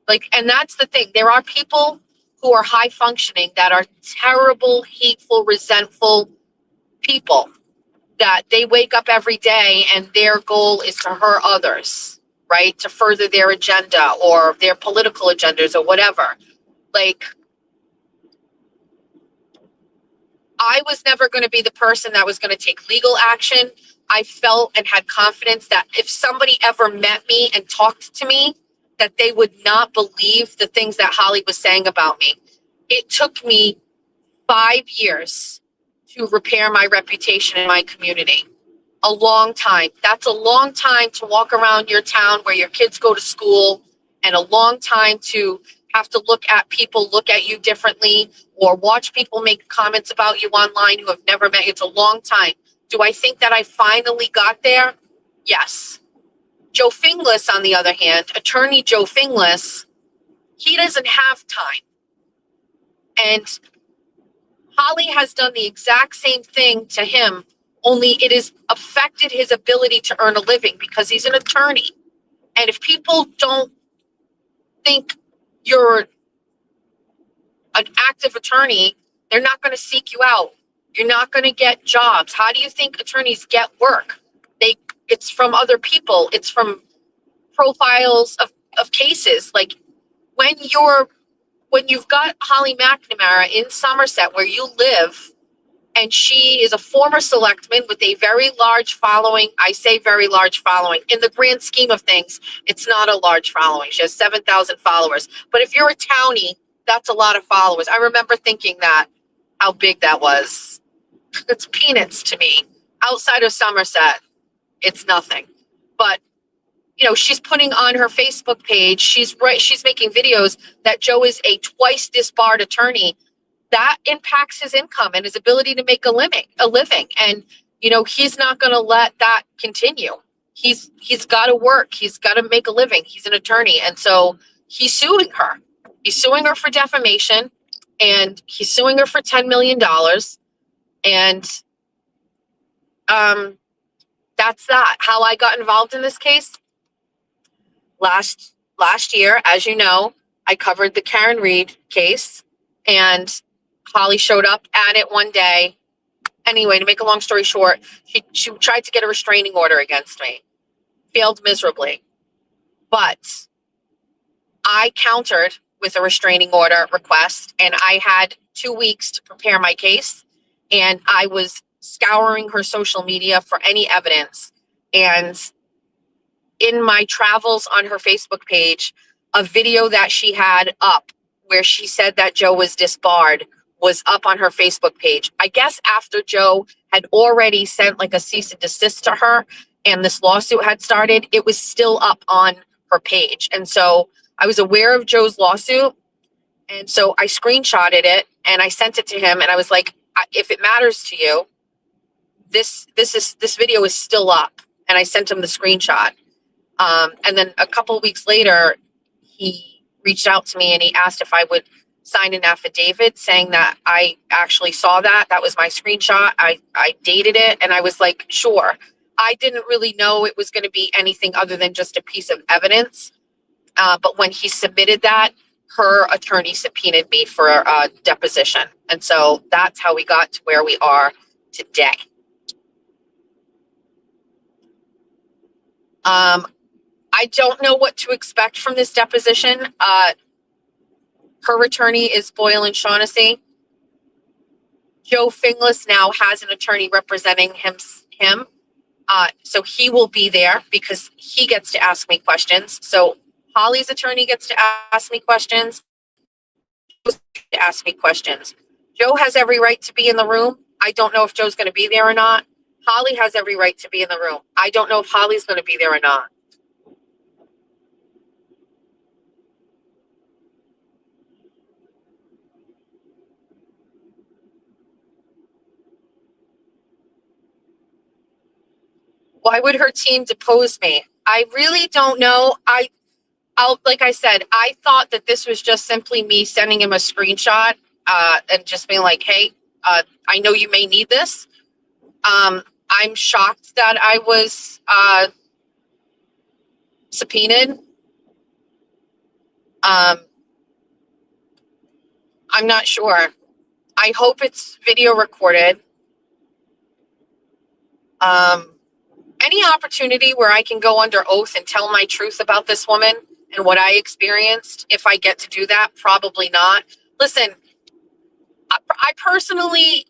Speaker 2: Like, and that's the thing. There are people who are high functioning that are terrible, hateful, resentful people that they wake up every day and their goal is to hurt others, right? To further their agenda or their political agendas or whatever. Like, I was never going to be the person that was going to take legal action. I felt and had confidence that if somebody ever met me and talked to me, that they would not believe the things that Holly was saying about me. It took me 5 years to repair my reputation in my community. A long time. That's a long time to walk around your town where your kids go to school, and a long time to have to look at people look at you differently or watch people make comments about you online who have never met you. It's a long time. Do I think that I finally got there? Yes. Joe Finglas, on the other hand, attorney Joe Finglas, he doesn't have time. And Holly has done the exact same thing to him, only it has affected his ability to earn a living because he's an attorney. And if people don't think you're an active attorney, they're not going to seek you out. You're not going to get jobs. How do you think attorneys get work? It's from other people. It's from profiles of cases. Like when you've got Holly McNamara in Somerset where you live, and she is a former selectman with a very large following. I say very large following. In the grand scheme of things, it's not a large following. She has 7,000 followers. But if you're a townie, that's a lot of followers. I remember thinking that, how big that was. It's peanuts to me. Outside of Somerset, it's nothing. But you know, she's putting on her Facebook page, she's making videos that Joe is a twice disbarred attorney. That impacts his income and his ability to make a living. And, you know, he's not going to let that continue. He's got to work. He's got to make a living. He's an attorney. And so he's suing her. He's suing her for defamation, and he's suing her for $10 million. And that's that. How I got involved in this case. Last year, as you know, I covered the Karen Reed case, and Holly showed up at it one day. Anyway, to make a long story short, she tried to get a restraining order against me. Failed miserably. But I countered with a restraining order request, and I had 2 weeks to prepare my case, and I was scouring her social media for any evidence. And in my travels on her Facebook page, a video that she had up where she said that Joe was disbarred was up on her Facebook page. I guess after Joe had already sent like a cease and desist to her and this lawsuit had started, it was still up on her page. And so I was aware of Joe's lawsuit. And so I screenshotted it and I sent it to him. And I was like, if it matters to you, this video is still up. And I sent him the screenshot. And then a couple of weeks later, he reached out to me and he asked if I would signed an affidavit saying that I actually saw that. That was my screenshot. I dated it, and I was like, sure. I didn't really know it was going to be anything other than just a piece of evidence. But when he submitted that, her attorney subpoenaed me for a deposition. And so that's how we got to where we are today. I don't know what to expect from this deposition. Her attorney is Boyle and Shaughnessy. Joe Finglas now has an attorney representing him. So he will be there because he gets to ask me questions. So Holly's attorney gets to ask me questions. To ask me questions. Joe has every right to be in the room. I don't know if Joe's going to be there or not. Holly has every right to be in the room. I don't know if Holly's going to be there or not. Why would her team depose me? I really don't know. Like I said, I thought that this was just simply me sending him a screenshot and just being like, hey, I know you may need this. I'm shocked that I was subpoenaed. I'm not sure. I hope it's video recorded. Any opportunity where I can go under oath and tell my truth about this woman and what I experienced, if I get to do that, probably not. Listen, I personally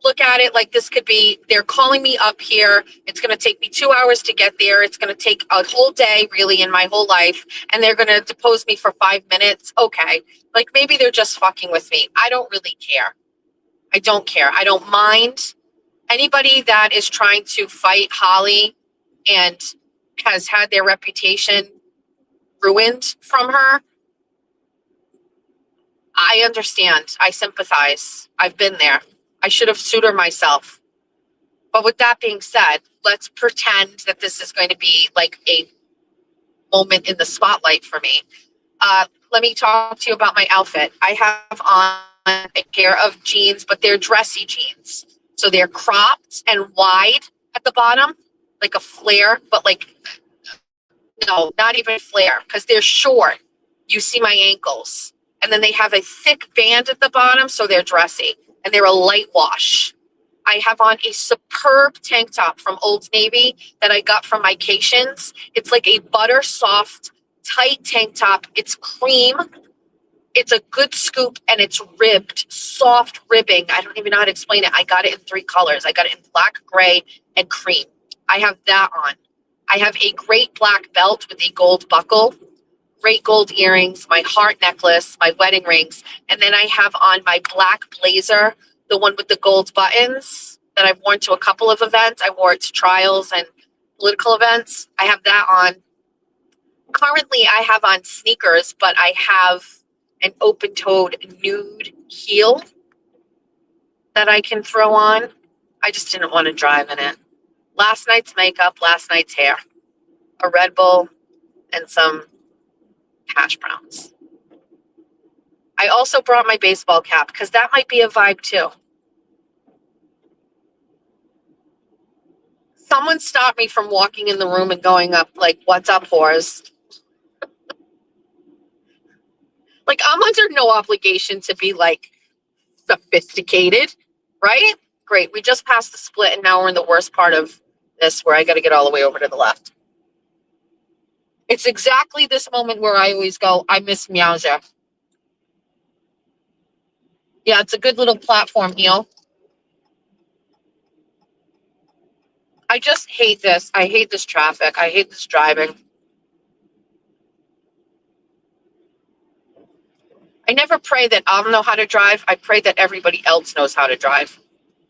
Speaker 2: look at it like this could be, they're calling me up here. It's going to take me 2 hours to get there. It's going to take a whole day, really, in my whole life. And they're going to depose me for 5 minutes. Okay. Like maybe they're just fucking with me. I don't really care. I don't care. I don't mind. Anybody that is trying to fight Holly and has had their reputation ruined from her, I understand. I sympathize. I've been there. I should have sued her myself. But with that being said, let's pretend that this is going to be like a moment in the spotlight for me. Let me talk to you about my outfit. I have on a pair of jeans, but they're dressy jeans. So they're cropped and wide at the bottom, like a flare, but like, no, not even flare, because they're short. You see my ankles. And then they have a thick band at the bottom, so they're dressy. And they're a light wash. I have on a superb tank top from Old Navy that I got from Mycations. It's like a butter soft, tight tank top. It's cream. It's a good scoop and it's ribbed, soft ribbing. I don't even know how to explain it. I got it in 3 colors. I got it in black, gray, and cream. I have that on. I have a great black belt with a gold buckle, great gold earrings, my heart necklace, my wedding rings, and then I have on my black blazer, the one with the gold buttons that I've worn to a couple of events. I wore it to trials and political events. I have that on. Currently, I have on sneakers, but I have an open-toed nude heel that I can throw on. I just didn't want to drive in it. Last night's makeup, last night's hair, a Red Bull, and some hash browns. I also brought my baseball cap because that might be a vibe too. Someone stopped me from walking in the room and going up like, what's up, whores? Like, I'm under no obligation to be like sophisticated, right? Great. We just passed the split and now we're in the worst part of this where I got to get all the way over to the left. It's exactly this moment where I always go, I miss Meowser. Yeah, it's a good little platform heel. I just hate this. I hate this traffic. I hate this driving. I never pray that I'll know how to drive. I pray that everybody else knows how to drive.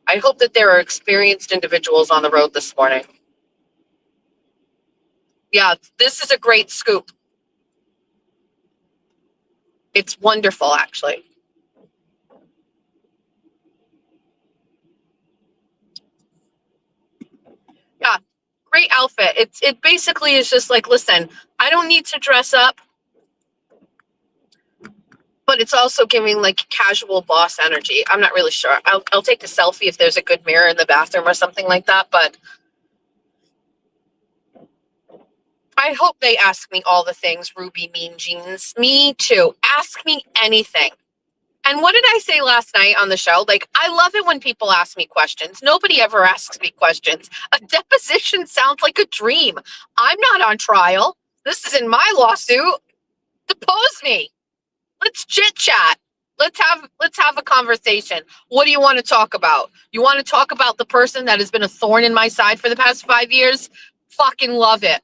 Speaker 2: I hope that there are experienced individuals on the road this morning. Yeah, this is a great scoop. It's wonderful, actually. Yeah, great outfit. It basically is just like, listen, I don't need to dress up. but it's also giving like casual boss energy. I'm not really sure. I'll take a selfie if there's a good mirror in the bathroom or something like that, but I hope they ask me all the things, Ruby Mean Jeans. Me too. Ask me anything. And what did I say last night on the show? Like, I love it when people ask me questions. Nobody ever asks me questions. A deposition sounds like a dream. I'm not on trial. This is in my lawsuit. Depose me. Let's chit chat. Let's have a conversation. What do you want to talk about? You want to talk about the person that has been a thorn in my side for the past 5 years? Fucking love it.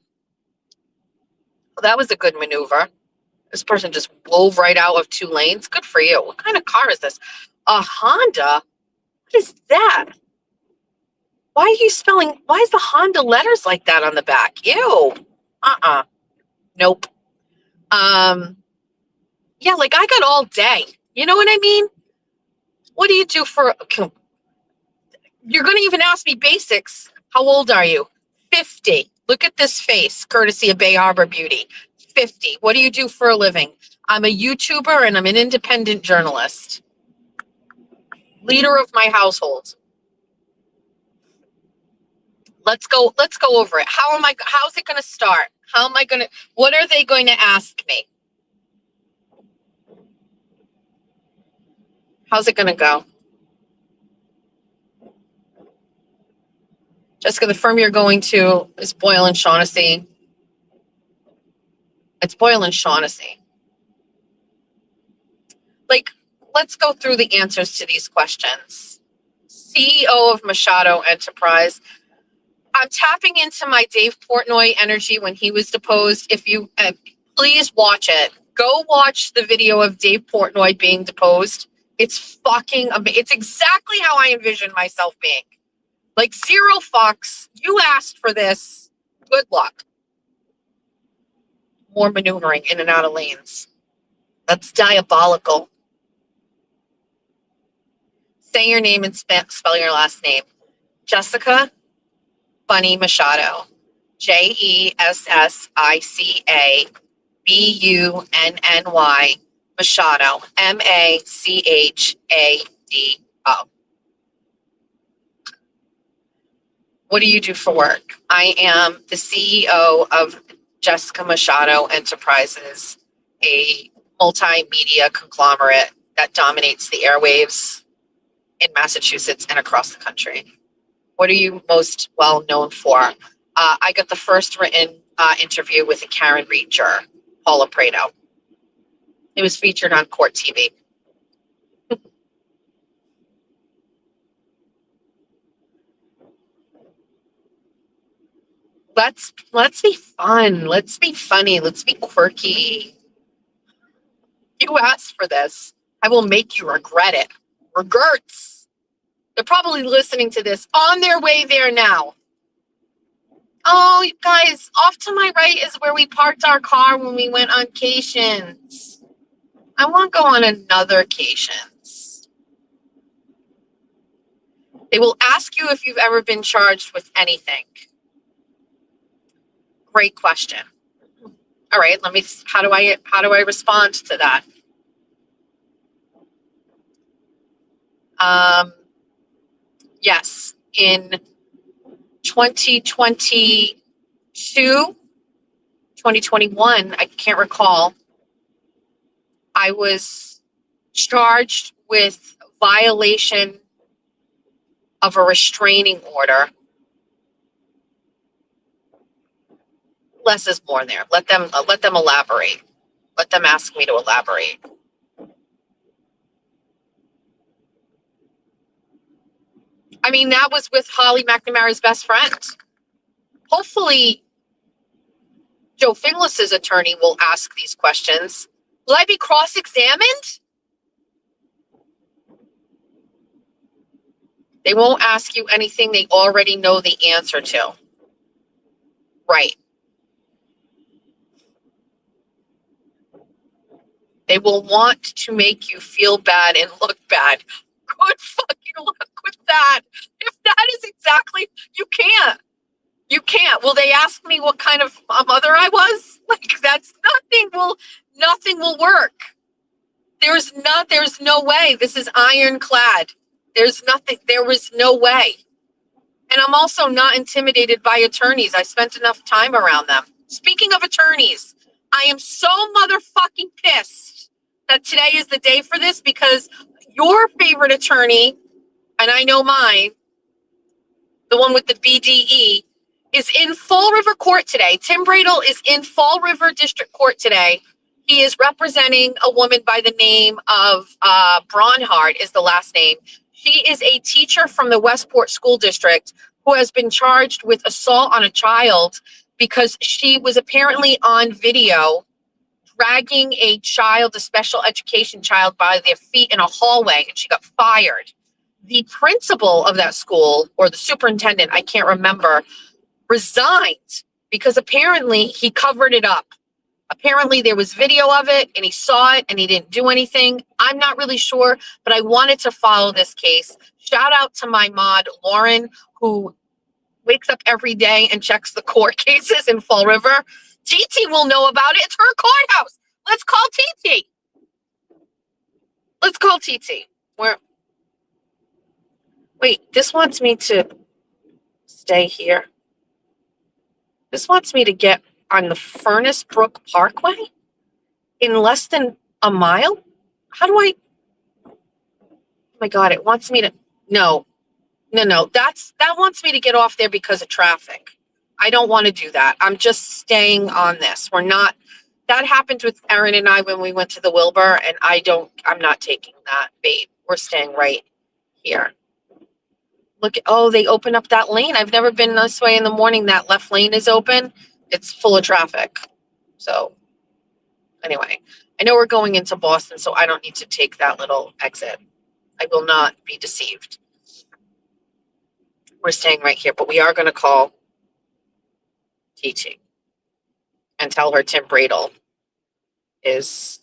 Speaker 2: Well, that was a good maneuver. This person just wove right out of 2 lanes. Good for you. What kind of car is this? A Honda? What is that? Why is the Honda letters like that on the back? Ew. Nope. Yeah, like I got all day. You know what I mean? What do you do for, you're going to even ask me basics. How old are you? 50. Look at this face, courtesy of Bay Harbor Beauty. 50. What do you do for a living? I'm a YouTuber and I'm an independent journalist. Leader of my household. Let's go over it. How's it going to start? What are they going to ask me? How's it going to go? Jessica, the firm you're going to is Boyle and Shaughnessy. It's Boyle and Shaughnessy. Like, let's go through the answers to these questions. CEO of Machado Enterprise. I'm tapping into my Dave Portnoy energy when he was deposed. If you please watch it. Go watch the video of Dave Portnoy being deposed. It's fucking amazing. It's exactly how I envision myself being. Like, zero fucks. You asked for this. Good luck. More maneuvering in and out of lanes. That's diabolical. Say your name and spell your last name. Jessica Bunny Machado. Jessica Bunny Machado. Machado. What do you do for work? I am the CEO of Jessica Machado Enterprises, a multimedia conglomerate that dominates the airwaves in Massachusetts and across the country. What are you most well known for? I got the first written interview with a Karen Reed juror, Paula Prado. It was featured on Court TV. Let's be fun. Let's be funny. Let's be quirky. You asked for this. I will make you regret it. Regrets. They're probably listening to this on their way there now. Oh, you guys, off to my right is where we parked our car when we went on vacations. I want to go on another vacations. They will ask you if you've ever been charged with anything. Great question. All right, how do I respond to that? Yes, in 2022, 2021, I can't recall, I was charged with violation of a restraining order. Less is more there. Let them elaborate. Let them ask me to elaborate. I mean, that was with Holly McNamara's best friend. Hopefully, Joe Finglas's attorney will ask these questions. Will I be cross-examined? They won't ask you anything they already know the answer to. Right. They will want to make you feel bad and look bad. Good fucking luck with that. If that is exactly, you can't. You can't. Will they ask me what kind of mother I was? Like, that's nothing will work. There's no way. This is ironclad. There's nothing, there was no way. And I'm also not intimidated by attorneys. I spent enough time around them. Speaking of attorneys, I am so motherfucking pissed that today is the day for this because your favorite attorney, and I know mine, the one with the BDE, is in Fall River Court today. Tim Bradle is in Fall River District Court today. He is representing a woman by the name of Bronhard is the last name. She is a teacher from the Westport School District who has been charged with assault on a child because she was apparently on video dragging a child, a special education child, by their feet in a hallway, and she got fired. The principal of that school, or the superintendent, I can't remember, resigned because apparently he covered it up. Apparently there was video of it and he saw it and he didn't do anything. I'm not really sure, but I wanted to follow this case. Shout out to my mod, Lauren, who wakes up every day and checks the court cases in Fall River. TT will know about it. It's her courthouse. Let's call TT. Let's call TT. Wait, this wants me to stay here. This wants me to get on the Furnace Brook Parkway in less than a mile? How do I? Oh my God, it wants me to, no. That wants me to get off there because of traffic. I don't want to do that. I'm just staying on this. That happened with Erin and I when we went to the Wilbur, and I'm not taking that bait. We're staying right here. Look, they open up that lane. I've never been this way in the morning. That left lane is open. It's full of traffic. So anyway, I know we're going into Boston, so I don't need to take that little exit. I will not be deceived. We're staying right here, but we are going to call TT and tell her Tim Bradle is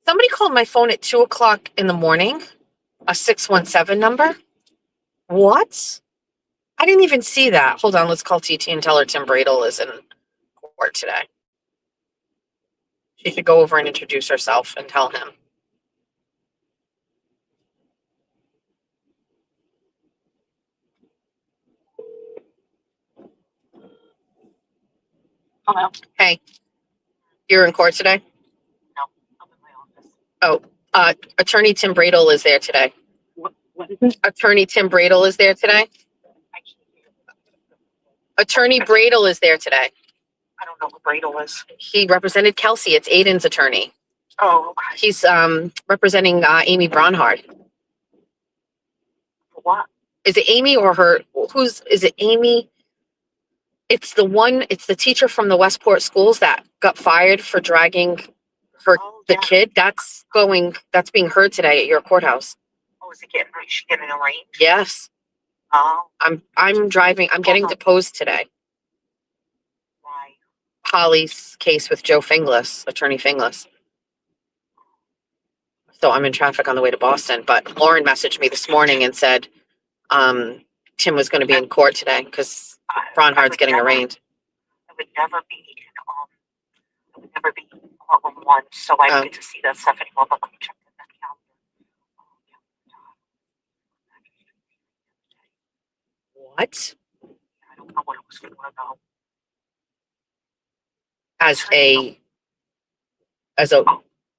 Speaker 2: somebody called my phone at 2:00 in the morning, a 617 number. What? I didn't even see that. Hold on, let's call TT and tell her Tim Bradle is in court today. She should go over and introduce herself and tell him.
Speaker 3: Hello.
Speaker 2: Hey, you're in court today?
Speaker 3: No, I'm in my office.
Speaker 2: Oh, Attorney Tim Bradle is there today.
Speaker 3: What is it?
Speaker 2: Attorney Tim Bradle is there today.
Speaker 3: I can't hear.
Speaker 2: Attorney Bradle is there today.
Speaker 3: I don't know who Bradle is.
Speaker 2: He represented Kelsey. It's Aiden's attorney.
Speaker 3: Oh, okay.
Speaker 2: He's representing Amy Bronhard.
Speaker 3: For what?
Speaker 2: Is it Amy or her? Is it Amy? It's the teacher from the Westport schools that got fired for dragging the kid. That's being heard today at your courthouse.
Speaker 3: Oh, is she getting arraigned?
Speaker 2: Yes.
Speaker 3: Oh.
Speaker 2: I'm driving. I'm getting deposed today.
Speaker 3: Why?
Speaker 2: Holly's case with Joe Finglas, Attorney Finglas. So I'm in traffic on the way to Boston, but Lauren messaged me this morning and said Tim was going to be in court today because Bronhard's getting arraigned.
Speaker 3: I would never be in courtroom one, so I don't get to see that stuff anymore. But let me check the calendar.
Speaker 2: What?
Speaker 3: I don't know what it was for though.
Speaker 2: As a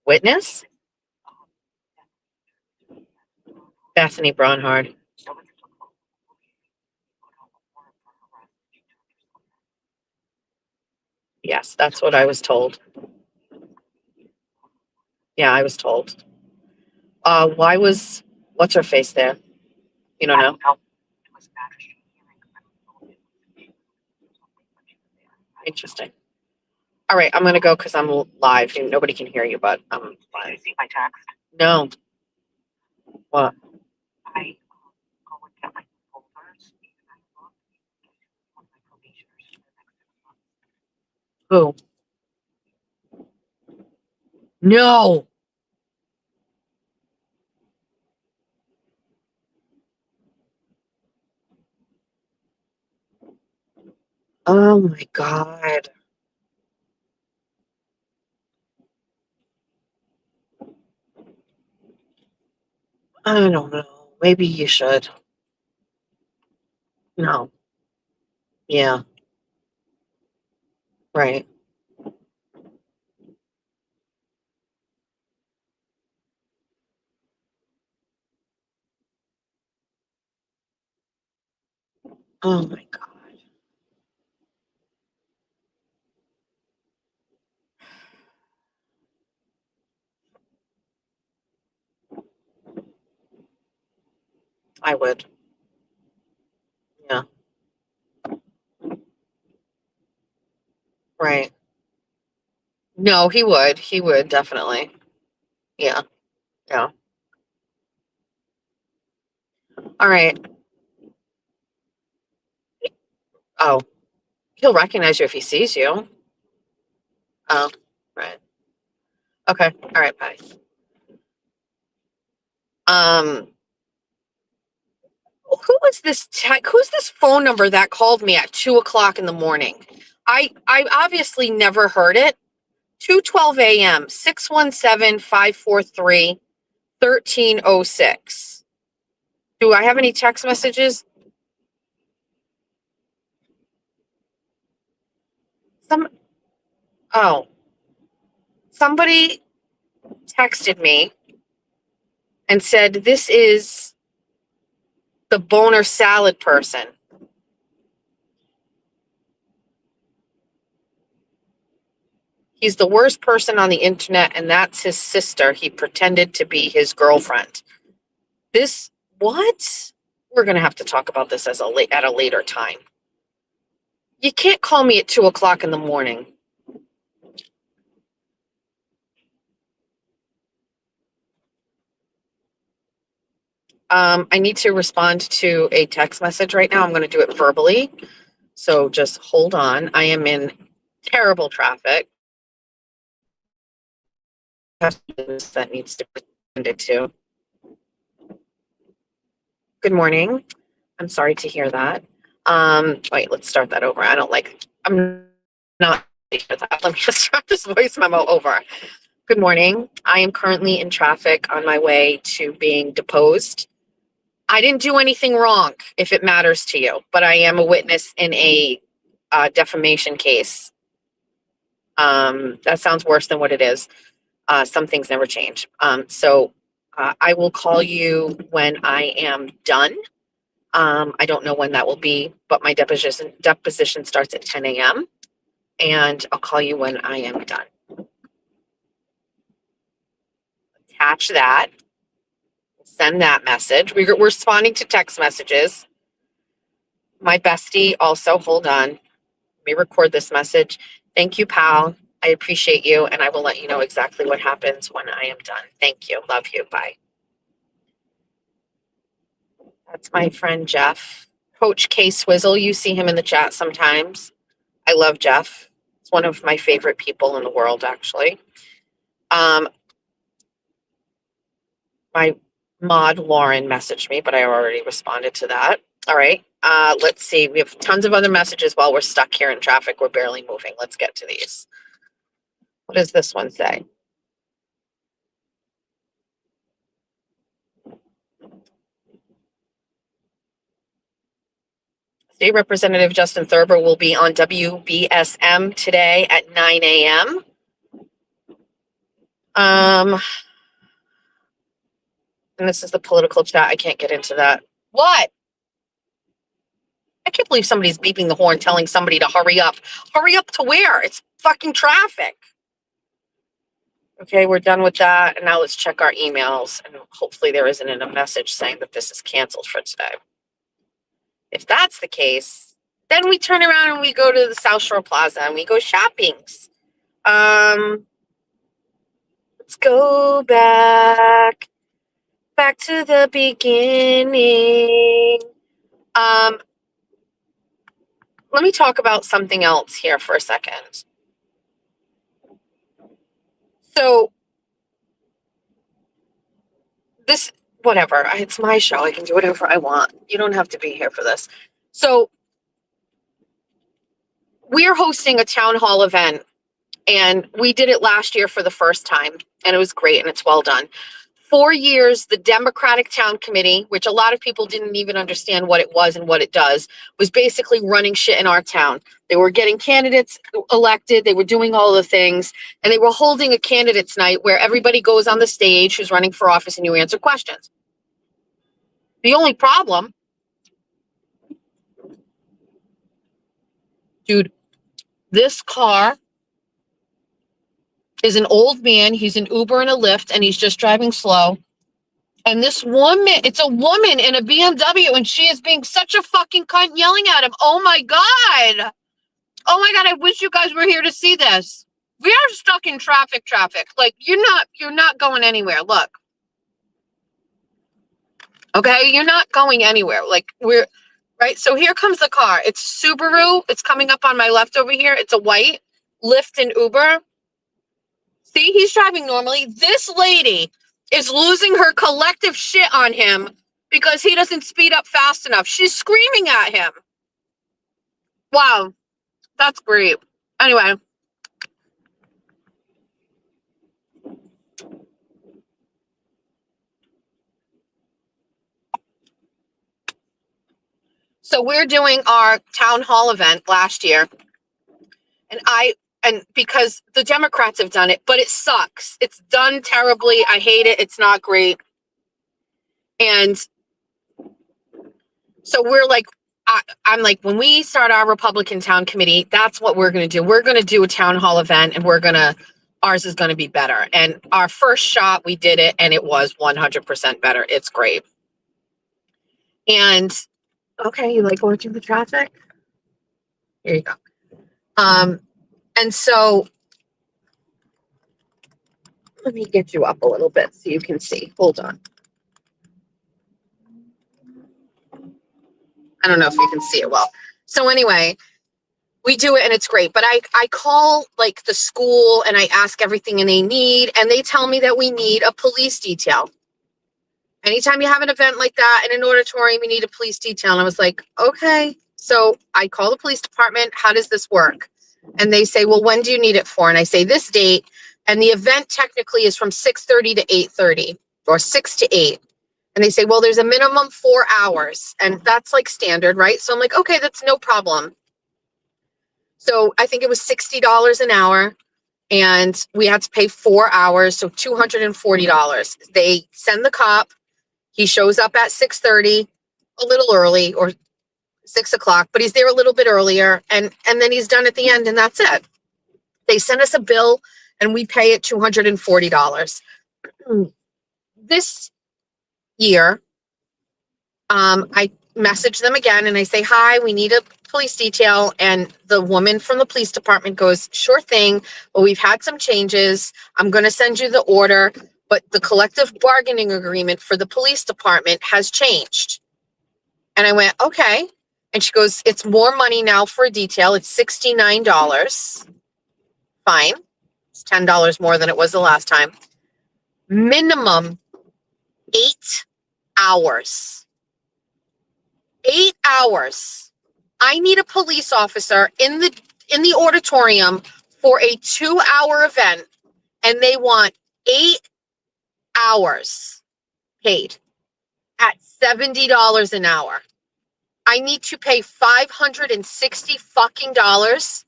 Speaker 2: witness? Bethany Bronhard. Yes, that's what I was told. Yeah, I was told. What's her face there? You don't know? Interesting. All right, I'm going to go because I'm live. Nobody can hear you, but I'm live.
Speaker 3: Did you see my text?
Speaker 2: No. What?
Speaker 3: I go and get my folders and I look at one of my probationers for the next 6 months.
Speaker 2: Who? No. Oh my God. I don't know. Maybe you should. No. Yeah. Right. Oh my God. I would. Yeah. Right. No, he would. He would definitely. Yeah. Yeah. All right. Oh, he'll recognize you if he sees you. Oh, right. Okay. All right. Bye. Um, who was this who's this phone number that called me at 2 o'clock in the morning? I obviously never heard it. 2:12 a.m. 617-543-1306. Do I have any text messages? Some oh, somebody texted me and said this is the boner salad person. He's the worst person on the internet, and that's his sister. He pretended to be his girlfriend. This what? We're gonna have to talk about this at a later time. You can't call me at 2 o'clock in the morning. I need to respond to a text message right now. I'm going to do it verbally. So just hold on. I am in terrible traffic. That needs to be attended to. Good morning. I'm sorry to hear that. Wait, let's start that over. I'm not ready for that. Let me just start this voice memo over. Good morning. I am currently in traffic on my way to being deposed. I didn't do anything wrong, if it matters to you, but I am a witness in a defamation case. That sounds worse than what it is. Some things never change. So I will call you when I am done. I don't know when that will be, but my deposition starts at 10 a.m. and I'll call you when I am done. Attach that. Send that message. We're responding to text messages. My bestie also, hold on. Let me record this message. Thank you, pal. I appreciate you, and I will let you know exactly what happens when I am done. Thank you. Love you. Bye. That's my friend Jeff. Coach K Swizzle. You see him in the chat sometimes. I love Jeff. It's one of my favorite people in the world, actually. My mod Lauren messaged me, but I already responded to that. All right. Let's see. We have tons of other messages while we're stuck here in traffic. We're barely moving. Let's get to these. What does this one say? State Representative Justin Thurber will be on WBSM today at 9 a.m. And this is the political chat. I can't get into that. What? I can't believe somebody's beeping the horn telling somebody to hurry up. Hurry up to where? It's fucking traffic. Okay, we're done with that. And now let's check our emails. And hopefully there isn't a message saying that this is canceled for today. If that's the case, then we turn around and we go to the South Shore Plaza and we go shoppings. Let's go back to the beginning. Let me talk about something else here for a second. So this, whatever, it's my show. I can do whatever I want. You don't have to be here for this. So we are hosting a town hall event, and we did it last year for the first time, and it was great, and it's well done. 4 years, the Democratic Town Committee, which a lot of people didn't even understand what it was and what it does, was basically running shit in our town. They were getting candidates elected, they were doing all the things, and they were holding a candidates night where everybody goes on the stage who's running for office and you answer questions. The only problem, dude, this car is an old man. He's an Uber and a Lyft, and he's just driving slow. And this woman, it's a woman in a BMW, and she is being such a fucking cunt, yelling at him. Oh my God. Oh my God, I wish you guys were here to see this. We are stuck in traffic. Like, you're not going anywhere. Look. Okay, you're not going anywhere. Like, we're, right? So here comes the car. It's Subaru. It's coming up on my left over here. It's a white Lyft and Uber. See, he's driving normally. This lady is losing her collective shit on him because he doesn't speed up fast enough. She's screaming at him. Wow, that's great. Anyway. So we're doing our town hall event last year. And because the Democrats have done it, but it sucks. It's done terribly. I hate it. It's not great. And so we're like, I'm like, when we start our Republican town committee, that's what we're going to do. We're going to do a town hall event, and ours is going to be better. And our first shot, we did it, and it was 100% better. It's great. And okay, you like watching the traffic? Here you go. And so let me get you up a little bit so you can see. Hold on. I don't know if you can see it well. So anyway, we do it and it's great. But I call like the school and I ask everything and they need, and they tell me that we need a police detail. Anytime you have an event like that in an auditorium, you need a police detail. And I was like, okay. So I call the police department. How does this work? And they say, well, when do you need it for? And I say this date. And the event technically is from 6:30 to 8:30 or 6 to 8. And they say, well, there's a minimum 4 hours. And that's like standard, right? So I'm like, okay, that's no problem. So I think it was $60 an hour. And we had to pay 4 hours. So $240. They send the cop. He shows up at 6:30, a little early, or 6 o'clock, but he's there a little bit earlier, and then he's done at the end, and that's it. They send us a bill, and we pay it $240. This year, I message them again, and I say, hi, we need a police detail, and the woman from the police department goes, sure thing, well, we've had some changes. I'm going to send you the order, but the collective bargaining agreement for the police department has changed. And I went, okay. And she goes, it's more money now for a detail. It's $69. Fine. It's $10 more than it was the last time. Minimum 8 hours. 8 hours. I need a police officer in the auditorium for a 2-hour event, and they want 8 hours paid at $70 an hour. I need to pay $560 fucking dollars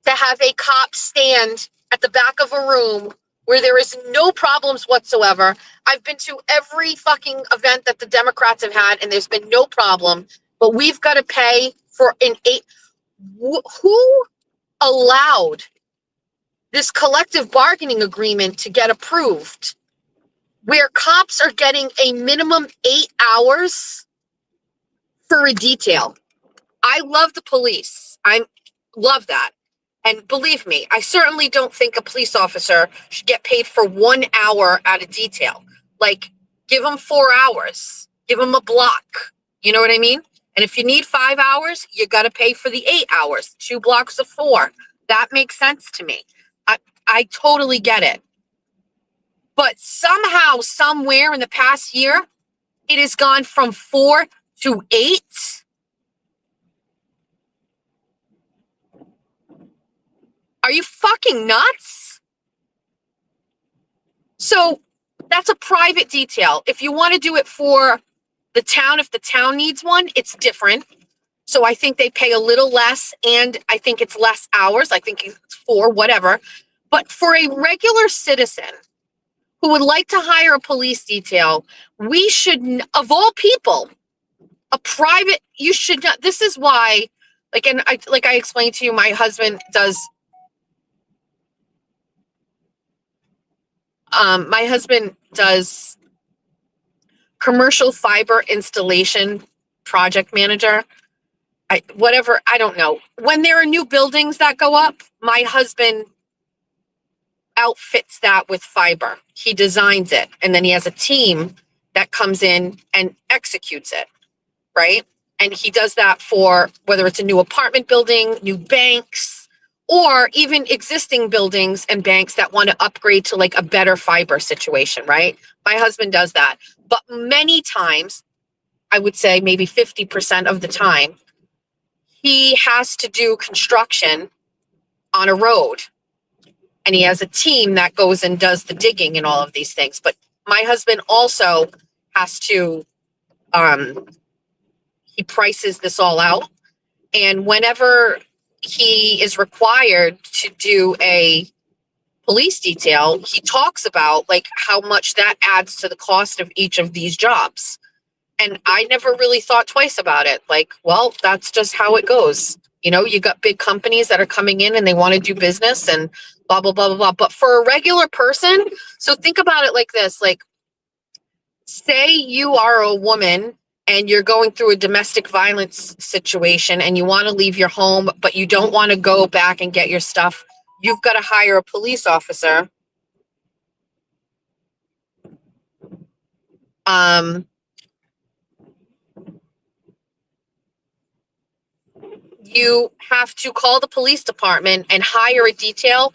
Speaker 2: to have a cop stand at the back of a room where there is no problems whatsoever. I've been to every fucking event that the Democrats have had, and there's been no problem. But we've got to pay for an 8. Who allowed this collective bargaining agreement to get approved, where cops are getting a minimum 8 hours for a detail? I love the police. I love that. And believe me, I certainly don't think a police officer should get paid for 1 hour at a detail. Like, give them 4 hours. Give them a block. You know what I mean? And if you need 5 hours, you got to pay for the 8 hours. 2 blocks of 4. That makes sense to me. I totally get it. But somehow, somewhere in the past year, it has gone from 4 to 8. Are you fucking nuts? So that's a private detail. If you want to do it for the town, if the town needs one, it's different. So I think they pay a little less, and I think it's less hours. I think it's 4, whatever. But for a regular citizen who would like to hire a police detail, we should, of all people, a private, you should not, this is why, like I explained to you, my husband does, commercial fiber installation project manager. Whatever, I don't know. When there are new buildings that go up, my husband outfits that with fiber. He designs it, and then he has a team that comes in and executes it, right? And he does that for whether it's a new apartment building, new banks, or even existing buildings and banks that want to upgrade to like a better fiber situation, right? My husband does that. But many times, I would say maybe 50% of the time, he has to do construction on a road. And he has a team that goes and does the digging and all of these things. But my husband also has to, he prices this all out. And whenever he is required to do a police detail, he talks about like how much that adds to the cost of each of these jobs. And I never really thought twice about it. Like, well, that's just how it goes. You know, you got big companies that are coming in and they want to do business and blah, blah, blah, blah, blah. But for a regular person, so think about it like this, like, say you are a woman and you're going through a domestic violence situation and you want to leave your home, but you don't want to go back and get your stuff. You've got to hire a police officer. You have to call the police department and hire a detail,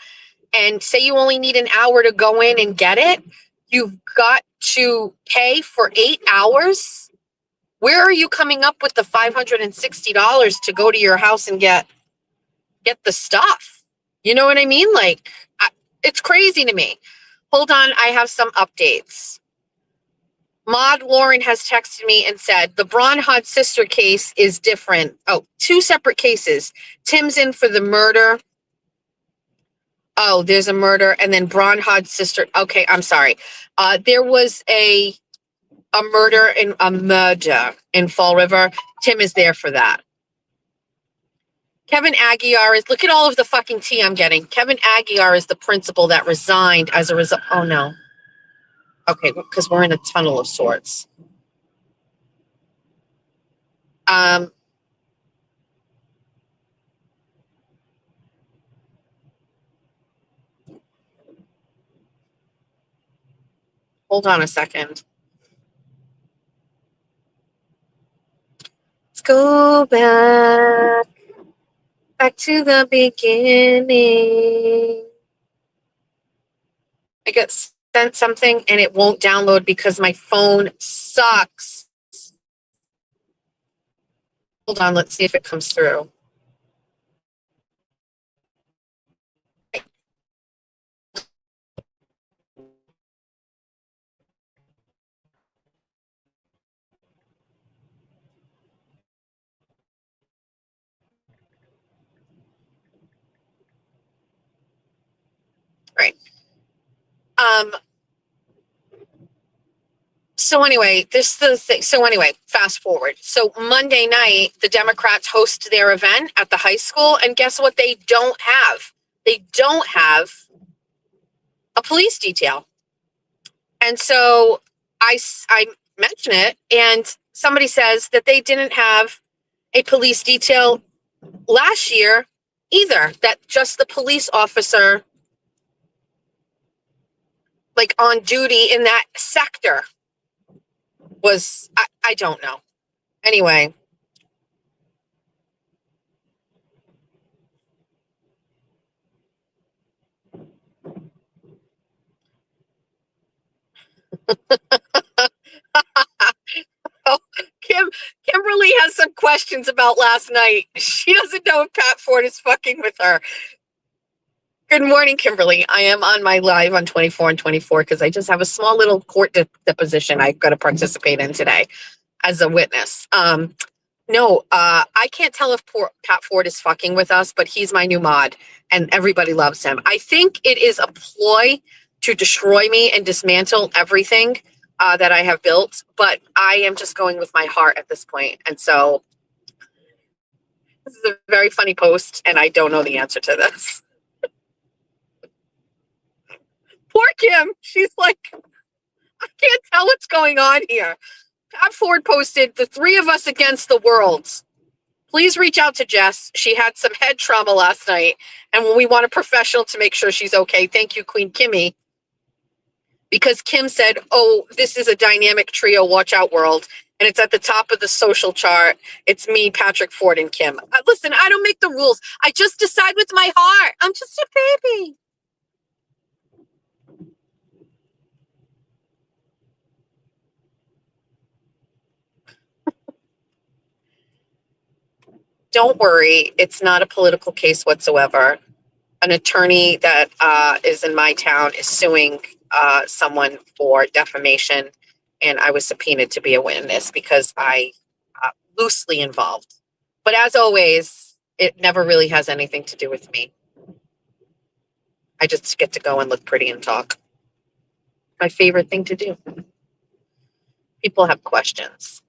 Speaker 2: and say you only need an hour to go in and get it. You've got to pay for 8 hours. Where are you coming up with the $560 to go to your house and get the stuff? You know what I mean? Like, it's crazy to me. Hold on, I have some updates. Maud Lauren has texted me and said, the Bronhod sister case is different. Oh, 2 separate cases. Tim's in for the murder. Oh, there's a murder. And then Bronhod sister. Okay, I'm sorry. There was a murder in Fall River. Tim is there for that. Kevin Aguiar is, look at all of the fucking tea I'm getting. Kevin Aguiar is the principal that resigned as a result. Oh, no. Okay, because we're in a tunnel of sorts. Hold on a second. Let's go back to the beginning. I got sent something and it won't download because my phone sucks. Hold on, let's see if it comes through. Right. So anyway, fast forward. So Monday night, the Democrats host their event at the high school, and guess what they don't have? They don't have a police detail. And so I mention it, and somebody says that they didn't have a police detail last year either, that just the police officer like on duty in that sector was, I don't know. Anyway. Oh, Kimberly has some questions about last night. She doesn't know if Pat Ford is fucking with her. Good morning, Kimberly. I am on my live on 24 and 24 because I just have a small little court deposition I've got to participate in today as a witness. No, I can't tell if Pat Ford is fucking with us, but he's my new mod and everybody loves him. I think it is a ploy to destroy me and dismantle everything that I have built, but I am just going with my heart at this point. And so this is a very funny post, and I don't know the answer to this. Poor Kim. She's like, I can't tell what's going on here. Pat Ford posted, "The three of us against the world. Please reach out to Jess. She had some head trauma last night, and we want a professional to make sure she's okay. Thank you, Queen Kimmy." Because Kim said, "Oh, this is a dynamic trio, watch out world." And it's at the top of the social chart. It's me, Patrick Ford, and Kim. Listen, I don't make the rules. I just decide with my heart. I'm just a baby. Don't worry. It's not a political case whatsoever. An attorney that is in my town is suing someone for defamation, and I was subpoenaed to be a witness because I loosely involved. But as always, it never really has anything to do with me. I just get to go and look pretty and talk. My favorite thing to do. People have questions.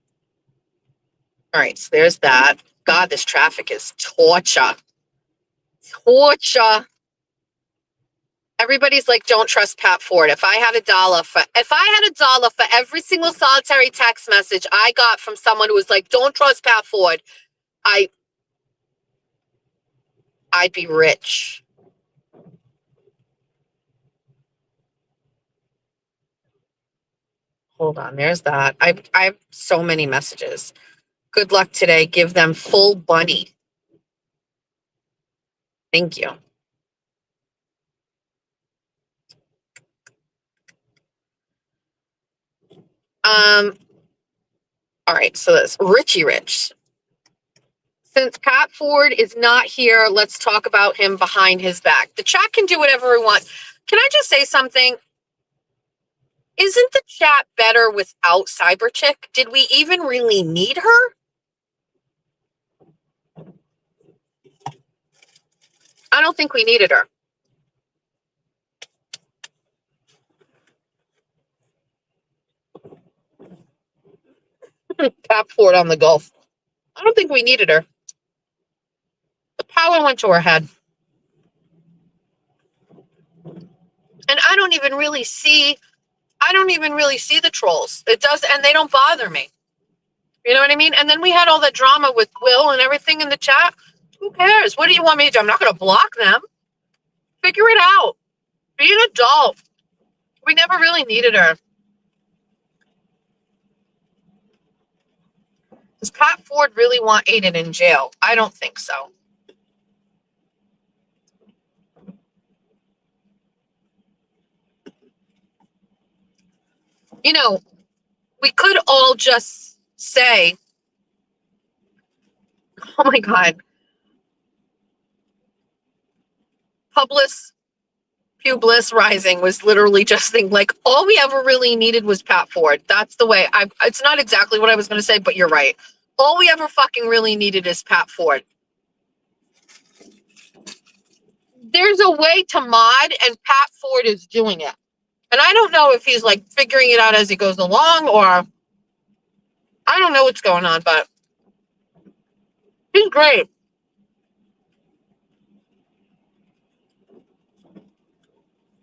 Speaker 2: All right, so there's that. God, this traffic is torture. Torture. Everybody's like, don't trust Pat Ford. If I had a dollar for every single solitary text message I got from someone who was like, don't trust Pat Ford, I'd be rich. Hold on, there's that. I have so many messages. Good luck today. Give them full bunny. Thank you. All right, so that's Richie Rich. Since Pat Ford is not here, let's talk about him behind his back. The chat can do whatever we want. Can I just say something? Isn't the chat better without Cyber Chick? Did we even really need her? I don't think we needed her. Pat Ford on the Gulf. I don't think we needed her. The power went to her head. And I don't even really see the trolls. It does, and they don't bother me. You know what I mean? And then we had all the drama with Will and everything in the chat. Who cares? What do you want me to do? I'm not going to block them. Figure it out. Be an adult. We never really needed her. Does Pat Ford really want Aiden in jail? I don't think so. You know, we could all just say, oh my God, Publis Rising was literally just think like all we ever really needed was Pat Ford. That's the way it's not exactly what I was going to say, but you're right. All we ever fucking really needed is Pat Ford. There's a way to mod, and Pat Ford is doing it. And I don't know if he's like figuring it out as he goes along, or I don't know what's going on, but he's great.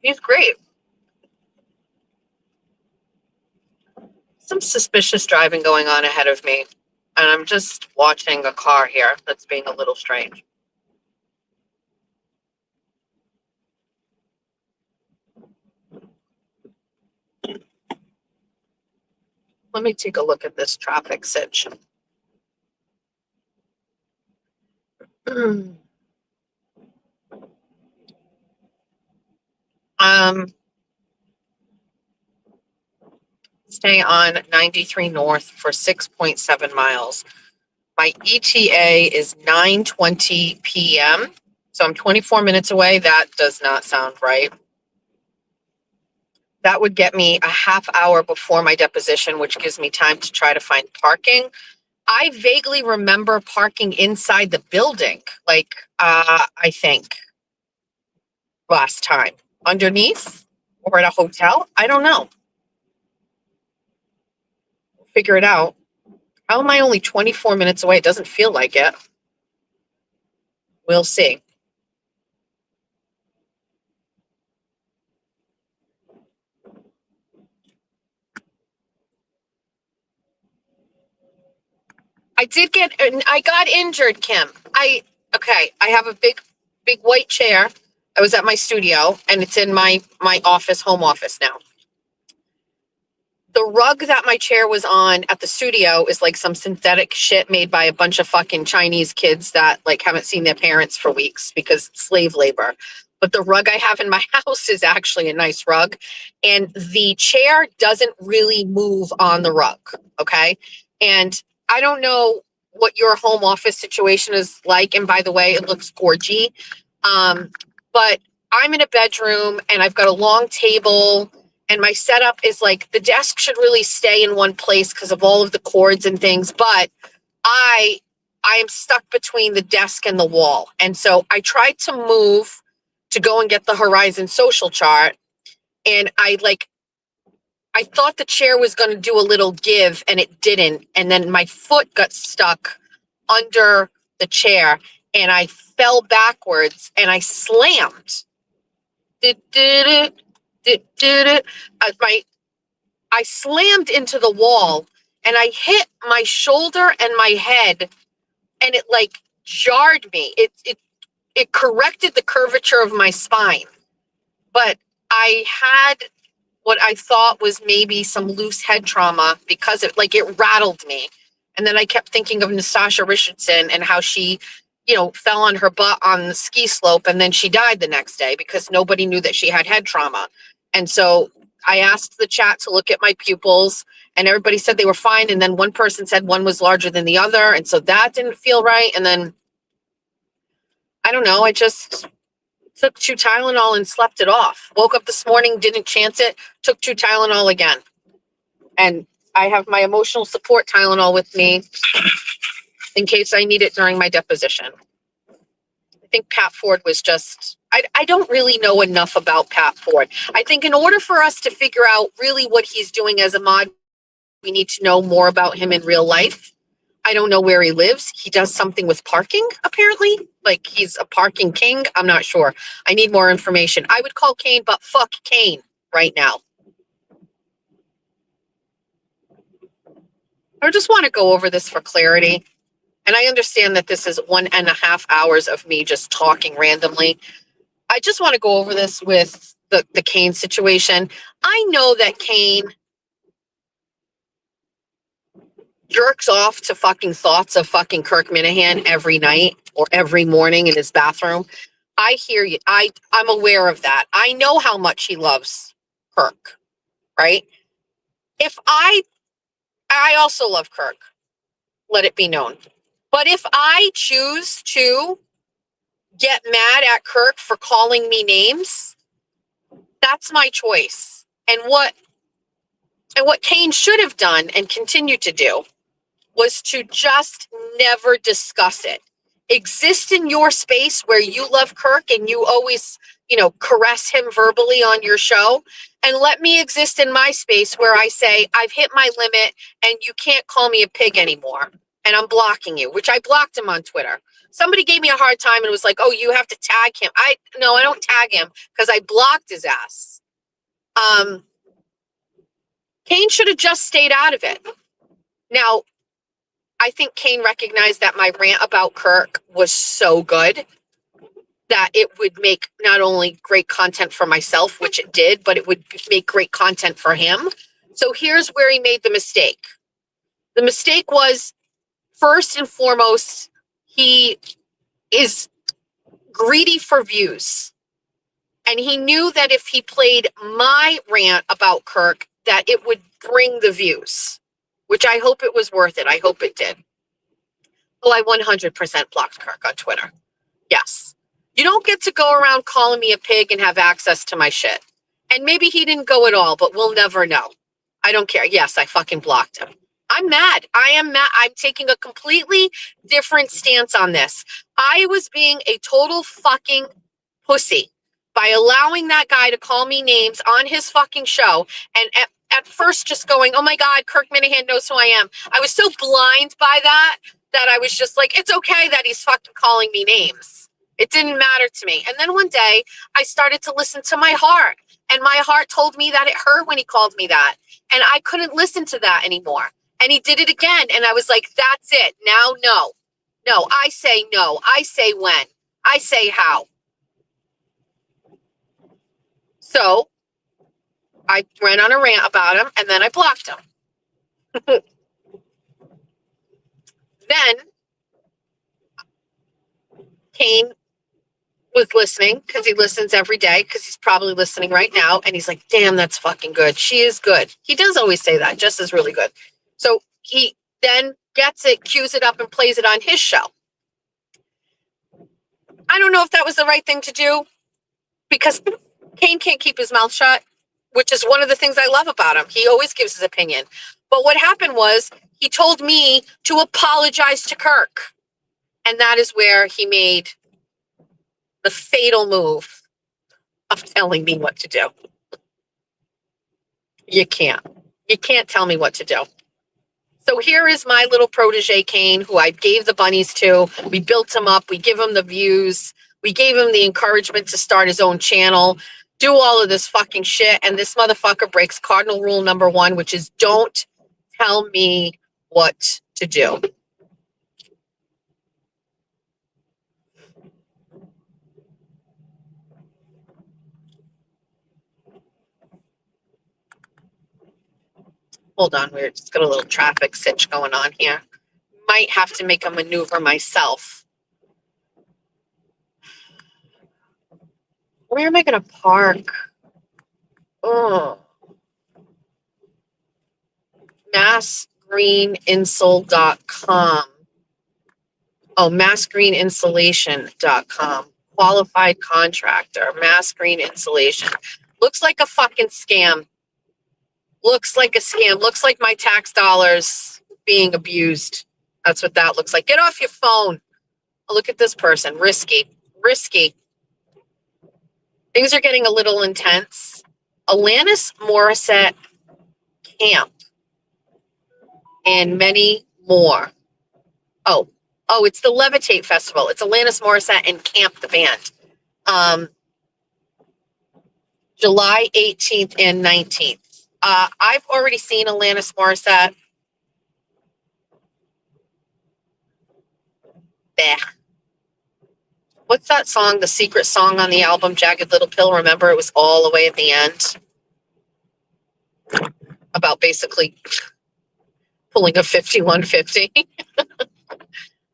Speaker 2: He's great. Some suspicious driving going on ahead of me, and I'm just watching a car here that's being a little strange. Let me take a look at this traffic sitch. Stay on 93 North for 6.7 miles. My ETA is 9:20 p.m. So I'm 24 minutes away. That does not sound right. That would get me a half hour before my deposition, which gives me time to try to find parking. I vaguely remember parking inside the building, like, I think last time. Underneath or at a hotel? I don't know. Figure it out. How am I only 24 minutes away? It doesn't feel like it. We'll see. I got injured, Kim. I have a big white chair. I was at my studio and it's in my home office now. The rug that my chair was on at the studio is like some synthetic shit made by a bunch of fucking Chinese kids that like haven't seen their parents for weeks because it's slave labor. But the rug I have in my house is actually a nice rug. And the chair doesn't really move on the rug. Okay. And I don't know what your home office situation is like. And by the way, it looks gorgy. But I'm in a bedroom and I've got a long table. And my setup is like the desk should really stay in one place because of all of the cords and things. But I am stuck between the desk and the wall. And so I tried to move to go and get the Horizon social chart. And I thought the chair was going to do a little give and it didn't. And then my foot got stuck under the chair and I fell backwards and I slammed. I slammed into the wall and I hit my shoulder and my head and it like jarred me. It corrected the curvature of my spine. But I had what I thought was maybe some loose head trauma because it rattled me. And then I kept thinking of Natasha Richardson and how she, fell on her butt on the ski slope and then she died the next day because nobody knew that she had head trauma. And so I asked the chat to look at my pupils and everybody said they were fine. And then one person said one was larger than the other. And so that didn't feel right. And then, I don't know, I just took 2 Tylenol and slept it off. Woke up this morning, didn't chance it, took 2 Tylenol again. And I have my emotional support Tylenol with me in case I need it during my deposition. I think Pat Ford was just, I don't really know enough about Pat Ford. I think in order for us to figure out really what he's doing as a mod, we need to know more about him in real life. I don't know where he lives. He does something with parking, apparently. Like he's a parking king. I'm not sure. I need more information. I would call Kane, but fuck Kane right now. I just want to go over this for clarity. And I understand that this is 1.5 hours of me just talking randomly. I just want to go over this with the Kane situation. I know that Kane jerks off to fucking thoughts of fucking Kirk Minahan every night or every morning in his bathroom. I hear you. I'm aware of that. I know how much he loves Kirk, right? If I also love Kirk, let it be known. But if I choose to get mad at Kirk for calling me names, that's my choice. And what Kane should have done and continue to do was to just never discuss it. Exist in your space where you love Kirk and you always, caress him verbally on your show. And let me exist in my space where I say, I've hit my limit and you can't call me a pig anymore. And I'm blocking you, which I blocked him on Twitter. Somebody gave me a hard time and was like, oh, you have to tag him. No, I don't tag him because I blocked his ass. Kane should have just stayed out of it. Now, I think Kane recognized that my rant about Kirk was so good that it would make not only great content for myself, which it did, but it would make great content for him. So here's where he made the mistake. The mistake was, first and foremost, he is greedy for views. And he knew that if he played my rant about Kirk, that it would bring the views, which I hope it was worth it. I hope it did. Oh, I 100% blocked Kirk on Twitter. Yes. You don't get to go around calling me a pig and have access to my shit. And maybe he didn't go at all, but we'll never know. I don't care. Yes, I fucking blocked him. I'm mad. I am mad. I'm taking a completely different stance on this. I was being a total fucking pussy by allowing that guy to call me names on his fucking show. And at first just going, oh my God, Kirk Minahan knows who I am. I was so blind by that I was just like, it's okay that he's fucking calling me names. It didn't matter to me. And then one day I started to listen to my heart, and my heart told me that it hurt when he called me that. And I couldn't listen to that anymore. And he did it again. And I was like, that's it. Now, no. No, I say no. I say when. I say how. So I ran on a rant about him, and then I blocked him. Then Kane was listening, because he listens every day, because he's probably listening right now. And he's like, damn, that's fucking good. She is good. He does always say that. Jess is really good. So he then gets it, cues it up, and plays it on his show. I don't know if that was the right thing to do, because Kane can't keep his mouth shut, which is one of the things I love about him. He always gives his opinion. But what happened was he told me to apologize to Kirk. And that is where he made the fatal move of telling me what to do. You can't. You can't tell me what to do. So here is my little protege, Kane, who I gave the bunnies to. We built him up. We give him the views. We gave him the encouragement to start his own channel, do all of this fucking shit. And this motherfucker breaks cardinal rule number 1, which is don't tell me what to do. Hold on, we're just got a little traffic sitch going on here. Might have to make a maneuver myself. Where am I going to park? Oh. massgreeninsole.com. Oh, massgreeninsulation.com. Qualified contractor, Mass Green Insulation. Looks like a fucking scam. Looks like a scam. Looks like my tax dollars being abused. That's what that looks like. Get off your phone. Oh, look at this person. Risky. Risky. Things are getting a little intense. Alanis Morissette Camp. And many more. Oh, it's the Levitate Festival. It's Alanis Morissette and Camp, the band. July 18th and 19th. I've already seen Alanis Morissette. Bah. What's that song, the secret song on the album, Jagged Little Pill? Remember, it was all the way at the end. About basically pulling a 5150.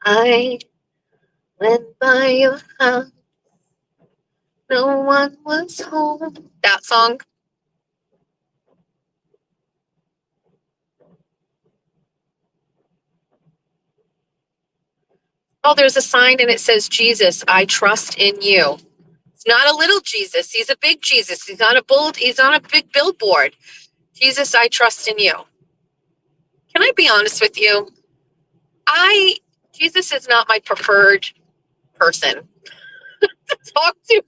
Speaker 2: I went by your house. No one was home. That song. Oh, there's a sign and it says, Jesus, I trust in you. It's not a little Jesus. He's a big Jesus. He's on a big billboard. Jesus, I trust in you. Can I be honest with you? Jesus is not my preferred person to talk to.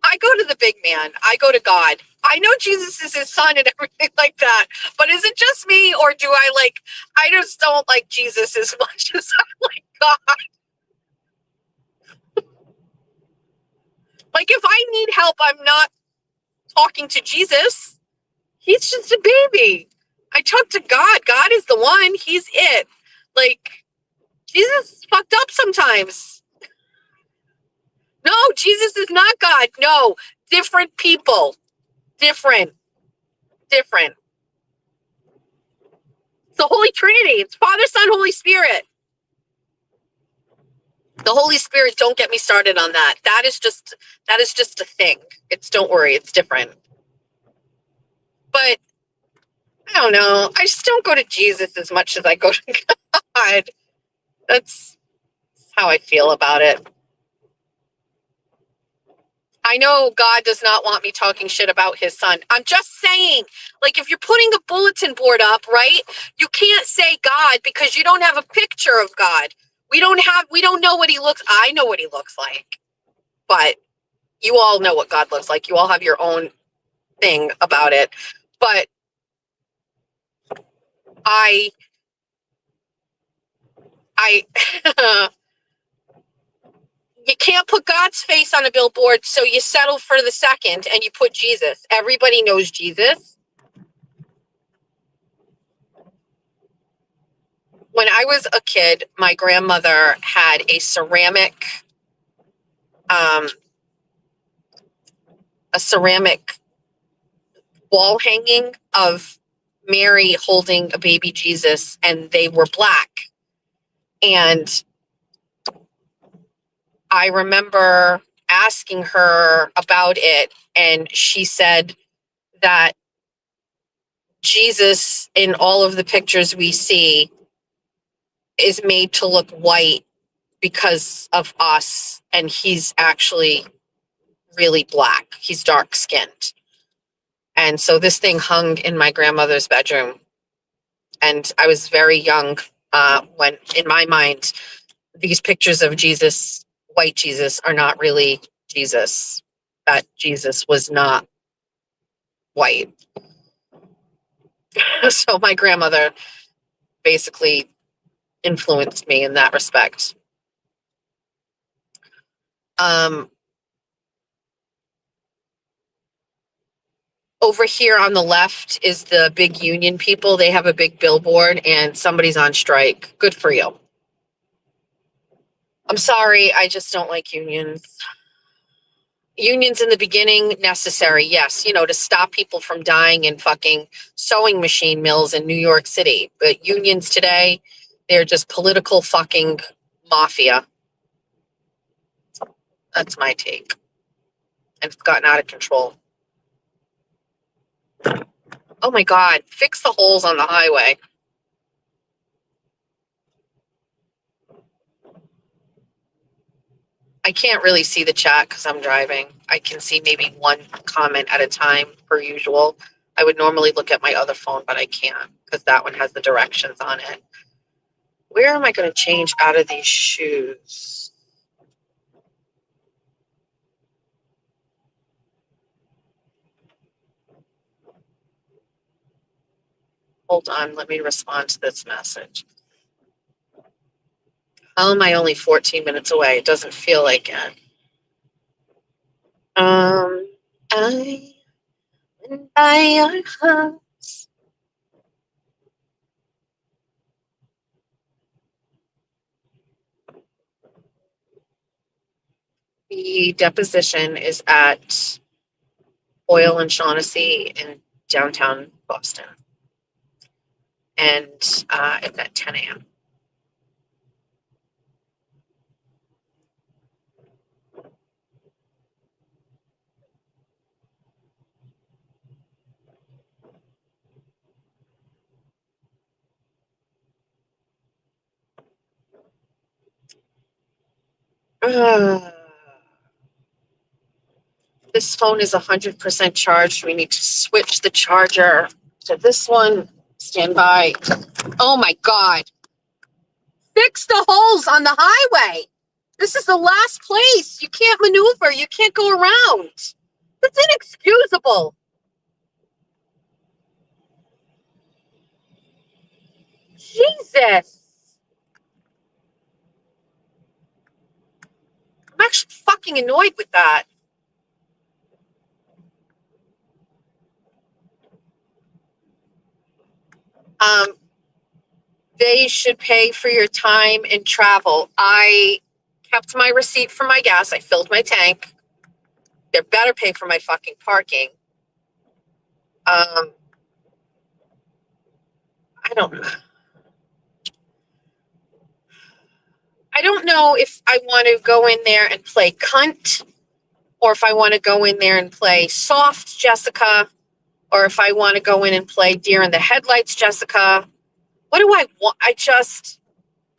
Speaker 2: I go to the big man. I go to God. I know Jesus is his son and everything like that. But is it just me, or do I just don't like Jesus as much as I like God? Like, if I need help, I'm not talking to Jesus. He's just a baby. I talk to God. God is the one. He's it. Like, Jesus fucked up sometimes. No, Jesus is not God. No, different people. Different. It's the Holy Trinity. It's Father, Son, Holy Spirit. The Holy Spirit, don't get me started on that. That is just a thing. Don't worry, it's different. But I don't know. I just don't go to Jesus as much as I go to God. That's how I feel about it. I know God does not want me talking shit about his son. I'm just saying, like, if you're putting a bulletin board up, right, you can't say God because you don't have a picture of God. We don't know what he looks. I know what he looks like, but you all know what God looks like. You all have your own thing about it. But I you can't put God's face on a billboard, so you settle for the second and you put Jesus. Everybody knows Jesus. When I was a kid, my grandmother had a ceramic wall hanging of Mary holding a baby Jesus, and they were black. And I remember asking her about it, and she said that Jesus in all of the pictures we see is made to look white because of us, and he's actually really black. He's dark skinned. And so this thing hung in my grandmother's bedroom, and I was very young when, in my mind, these pictures of Jesus, white Jesus, are not really Jesus. That Jesus was not white. So my grandmother basically influenced me in that respect. Over here on the left is the big union people. They have a big billboard and somebody's on strike. Good for you. I'm sorry, I just don't like unions. Unions in the beginning, necessary, yes, to stop people from dying in fucking sewing machine mills in New York City. But unions today, they're just political fucking mafia. That's my take. And it's gotten out of control. Oh my God, fix the holes on the highway. I can't really see the chat because I'm driving. I can see maybe one comment at a time per usual. I would normally look at my other phone, but I can't because that one has the directions on it. Where am I going to change out of these shoes? Hold on, let me respond to this message. How am I only 14 minutes away? It doesn't feel like it. I went by your house. The deposition is at Oil and Shaughnessy in downtown Boston. And it's at 10 a.m. This phone is 100% charged. We need to switch the charger to this one. Stand by. Oh my God. Fix the holes on the highway. This is the last place. You can't maneuver. You can't go around. That's inexcusable. Jesus. I'm actually fucking annoyed with that. They should pay for your time and travel. I kept my receipt for my gas. I filled my tank. They better pay for my fucking parking. I don't know. I don't know if I want to go in there and play cunt, or if I want to go in there and play soft Jessica, or if I want to go in and play deer in the headlights Jessica. What do I want?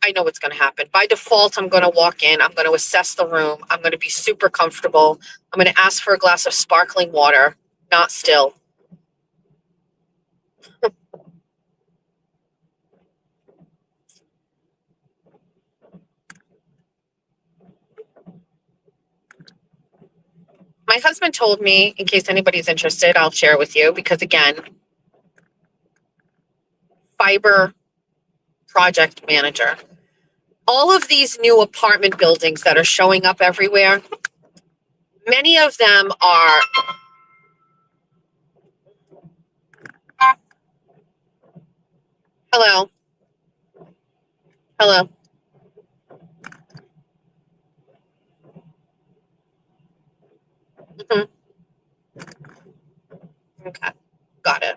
Speaker 2: I know what's going to happen. By default, I'm going to walk in. I'm going to assess the room. I'm going to be super comfortable. I'm going to ask for a glass of sparkling water, not still. My husband told me, in case anybody's interested, I'll share with you, because again, fiber project manager. All of these new apartment buildings that are showing up everywhere, many of them are, hello, hello. Mhm. Okay, got it.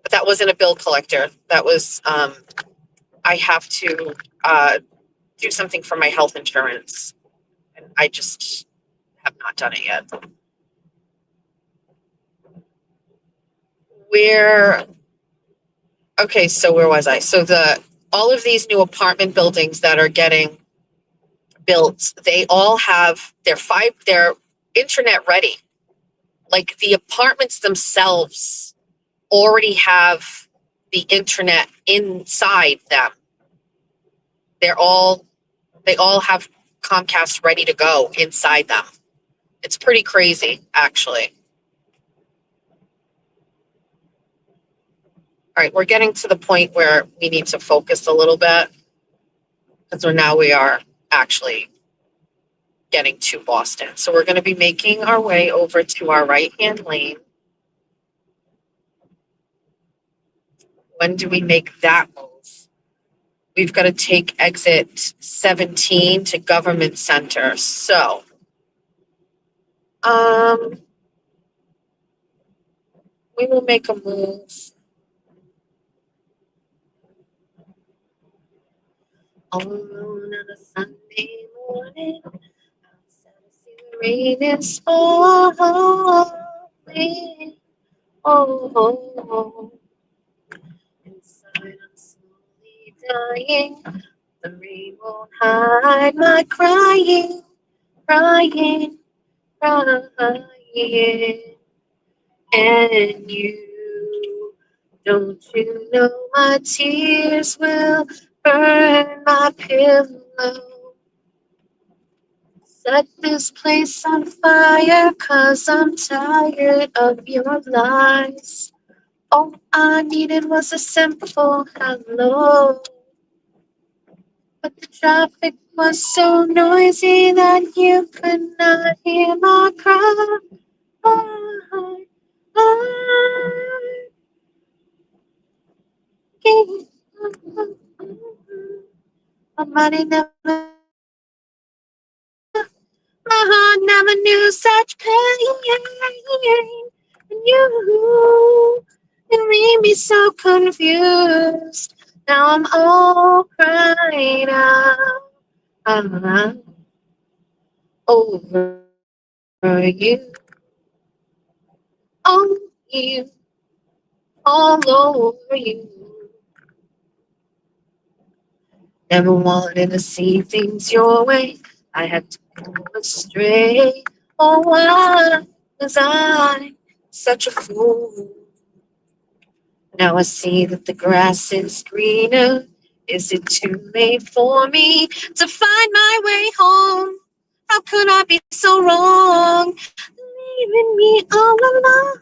Speaker 2: But that wasn't a bill collector. That was, I have to do something for my health insurance. And I just have not done it yet. Where, okay, so where was I? So all of these new apartment buildings that are getting built, they all have their internet ready. Like the apartments themselves already have the internet inside them. They all have Comcast ready to go inside them. It's pretty crazy, actually. All right, we're getting to the point where we need to focus a little bit, because we are actually getting to Boston. So we're going to be making our way over to our right-hand lane. When do we make that move? We've got to take exit 17 to Government Center. So, we will make a move on a Sunday morning. Outside, I see the rain is falling. Oh, inside I'm slowly dying. The rain won't hide my crying, crying, crying. And don't you know my tears will burn my pillow? Set this place on fire, 'cause I'm tired of your lies. All I needed was a simple hello. But the traffic was so noisy that you could not hear my cry. Somebody never, my heart never knew such pain. And you leave me so confused. Now I'm all cried out over you. Oh, you, all over you. Never wanted to see things your way. I had to go astray. Oh, why was I such a fool? Now I see that the grass is greener. Is it too late for me to find my way home? How could I be so wrong, leaving me all alone?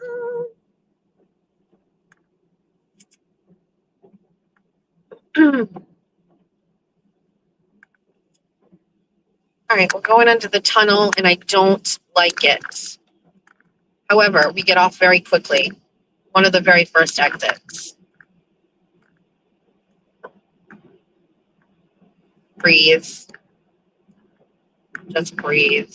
Speaker 2: All right, we're going under the tunnel, and I don't like it. However, we get off very quickly. One of the very first exits. Breathe. Just breathe.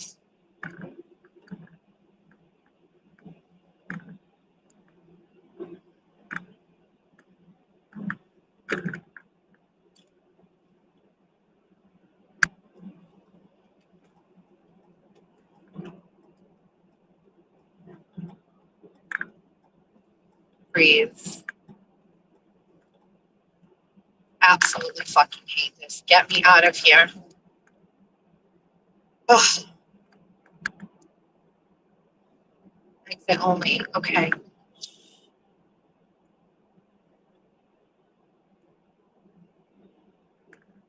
Speaker 2: Breathe. absolutely fucking hate this. Get me out of here. Ugh. Exit only. Okay.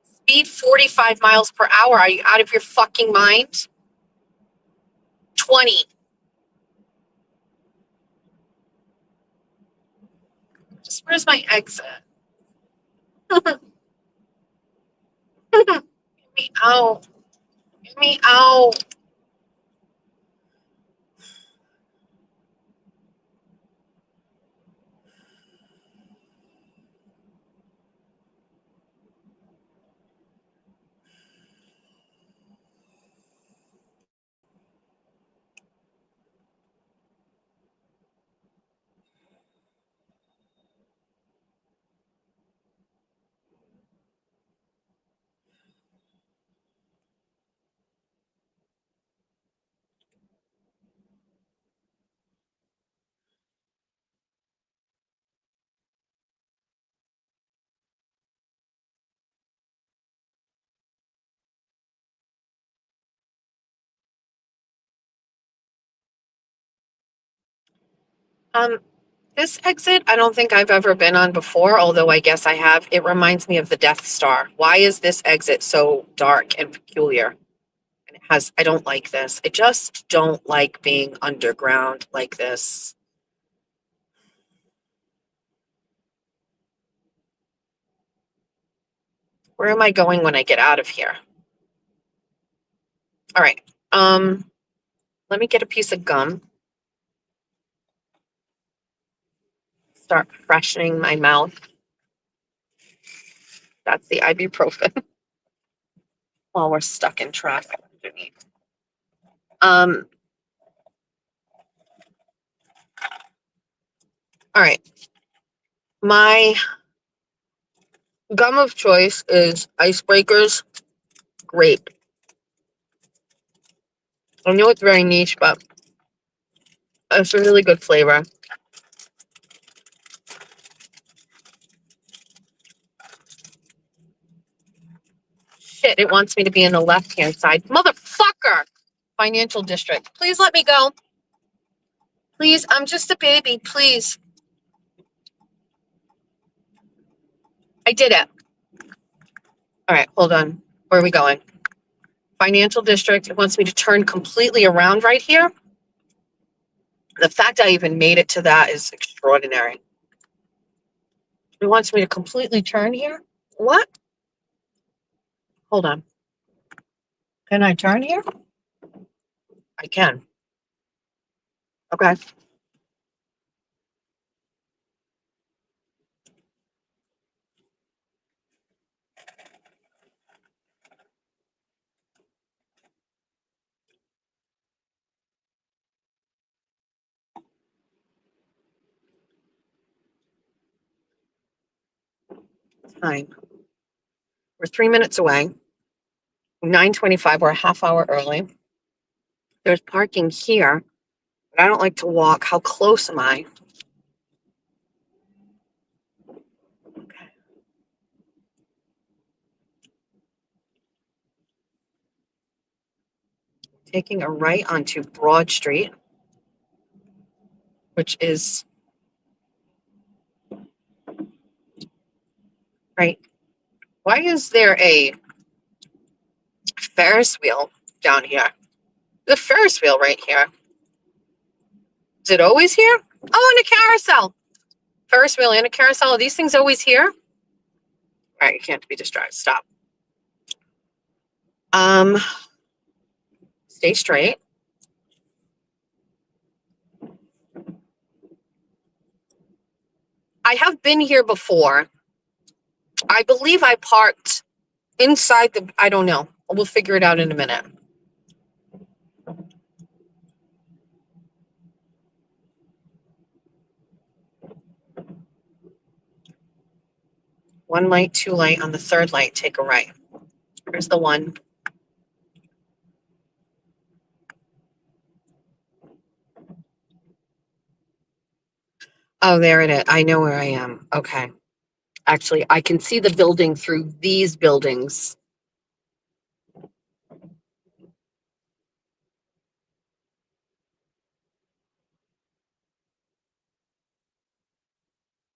Speaker 2: Speed 45 miles per hour. Are you out of your fucking mind? 20. Just where's my exit? Get me out. Get me out. This exit, I don't think I've ever been on before, although I guess I have. It reminds me of the Death Star. Why is this exit so dark and peculiar? And it has, I don't like this. I just don't like being underground like this. Where am I going when I get out of here? All right. Let me get a piece of gum. Start freshening my mouth. That's the ibuprofen. While we're stuck in traffic underneath. All right. My gum of choice is Icebreakers Grape. I know it's very niche, but it's a really good flavor. Shit, it wants me to be in the left-hand side. Motherfucker! Financial district. Please let me go. Please, I'm just a baby. Please. I did it. All right, hold on. Where are we going? Financial district. It wants me to turn completely around right here. The fact I even made it to that is extraordinary. It wants me to completely turn here? What? Hold on. Can I turn here? I can. Okay. Time. We're 3 minutes away. 9:25. We're a half hour early. There's parking here, but I don't like to walk. How close am I? Okay. Taking a right onto Broad Street, which is right. Why is there a Ferris wheel down here? The Ferris wheel right here. Is it always here? Oh, and a carousel. Ferris wheel and a carousel. Are these things always here? All right, you can't be distracted. Stop. Stay straight. I have been here before. I believe I parked inside the, I don't know. We'll figure it out in a minute. One light, two light. On the third light, take a right. Here's the one. Oh, there it is. I know where I am. Okay. Actually, I can see the building through these buildings.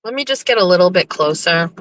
Speaker 2: Let me just get a little bit closer.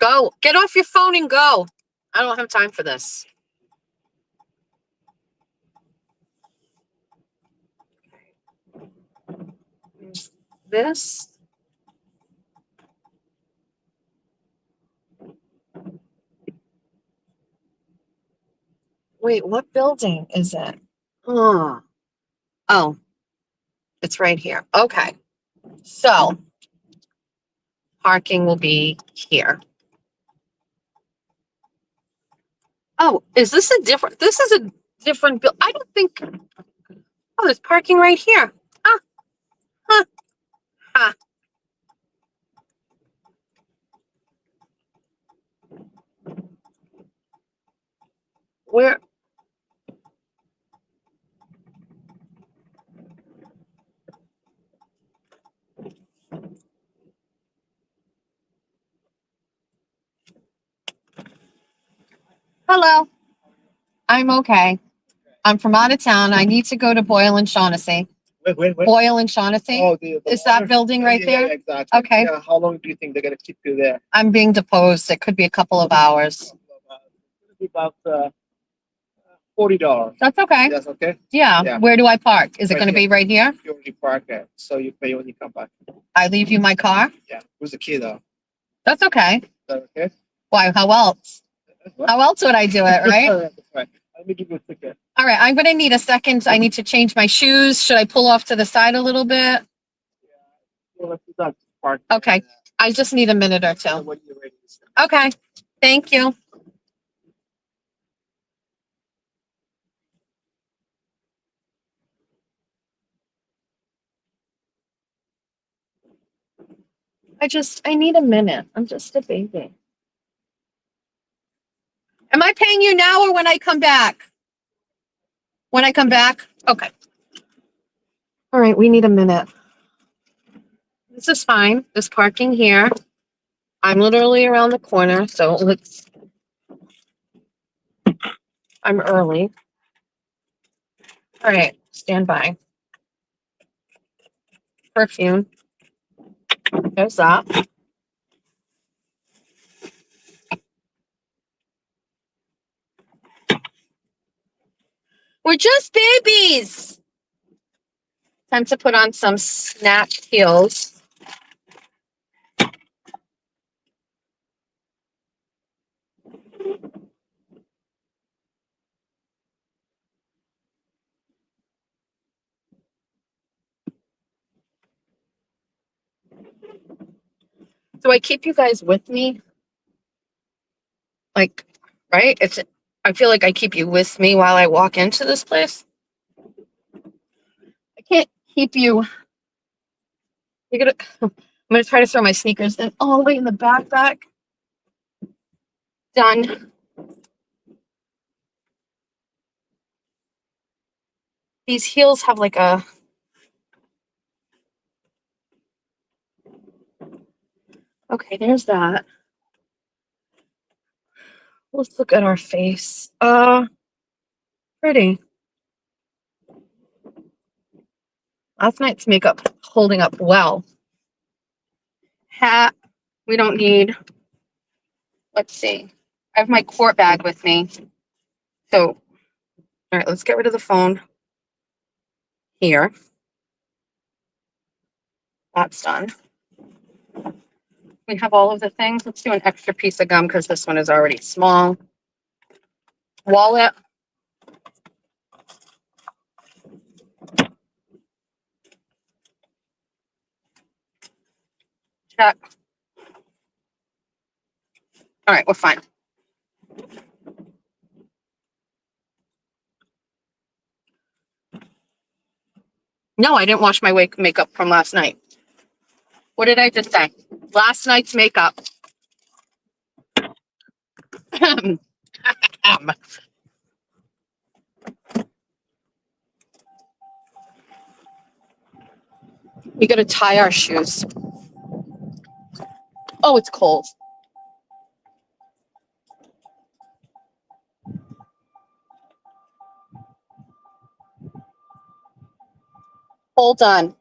Speaker 2: Go. Get off your phone and go. I don't have time for this. This. Wait, what building is it? Oh, it's right here. Okay. So parking will be here. Oh, is this a different? This is a different bill. I don't think. Oh, there's parking right here. Ah, huh, huh. Where? Hello. I'm okay. I'm from out of town. I need to go to Boyle and Shaughnessy.
Speaker 4: Wait.
Speaker 2: Boyle and Shaughnessy.
Speaker 4: Oh,
Speaker 2: Is that
Speaker 4: water-
Speaker 2: building right
Speaker 4: yeah,
Speaker 2: there?
Speaker 4: Yeah, exactly.
Speaker 2: Okay.
Speaker 4: Yeah, how long do you think they're gonna keep you there?
Speaker 2: I'm being deposed. It could be a couple of hours.
Speaker 4: About $40.
Speaker 2: That's okay.
Speaker 4: That's okay.
Speaker 2: Yeah.
Speaker 4: Yeah.
Speaker 2: Where do I park? Is it
Speaker 4: Right
Speaker 2: going to be
Speaker 4: here.
Speaker 2: right here?
Speaker 4: You already parked there, so you pay when you come back.
Speaker 2: I leave you my car?
Speaker 4: Yeah. Who's the key though?
Speaker 2: That's okay.
Speaker 4: Is that okay?
Speaker 2: Why? How else? How else would I do it, right?
Speaker 4: That's right. Let me give you a ticket.
Speaker 2: All right. I'm going to need a second. I need to change my shoes. Should I pull off to the side a little bit?
Speaker 4: Well, let's do that. Park.
Speaker 2: Okay. I just need a minute or two.
Speaker 4: When you're ready.
Speaker 2: Okay. Thank you. I need a minute. I'm just a baby. Am I paying you now or when I come back? When I come back? Okay. All right. We need a minute. This is fine. There's parking here. I'm literally around the corner. So I'm early. All right. Stand by. Perfume. There's that. We're just babies. Time to put on some snatched heels. Do I keep you guys with me? Like, right? I feel like I keep you with me while I walk into this place. I can't keep you. I'm gonna try to throw my sneakers in all the way in the backpack. Done. These heels have like a. Okay, there's that. Let's look at our face. Pretty. Last night's makeup holding up well. Hat, we don't need. Let's see. I have my court bag with me. So, all right, let's get rid of the phone here. That's done. We have all of the things. Let's do an extra piece of gum because this one is already small. Wallet. Check. All right, we're fine. No, I didn't wash my makeup from last night. What did I just say? Last night's makeup. We got to tie our shoes. Oh, it's cold. Hold on.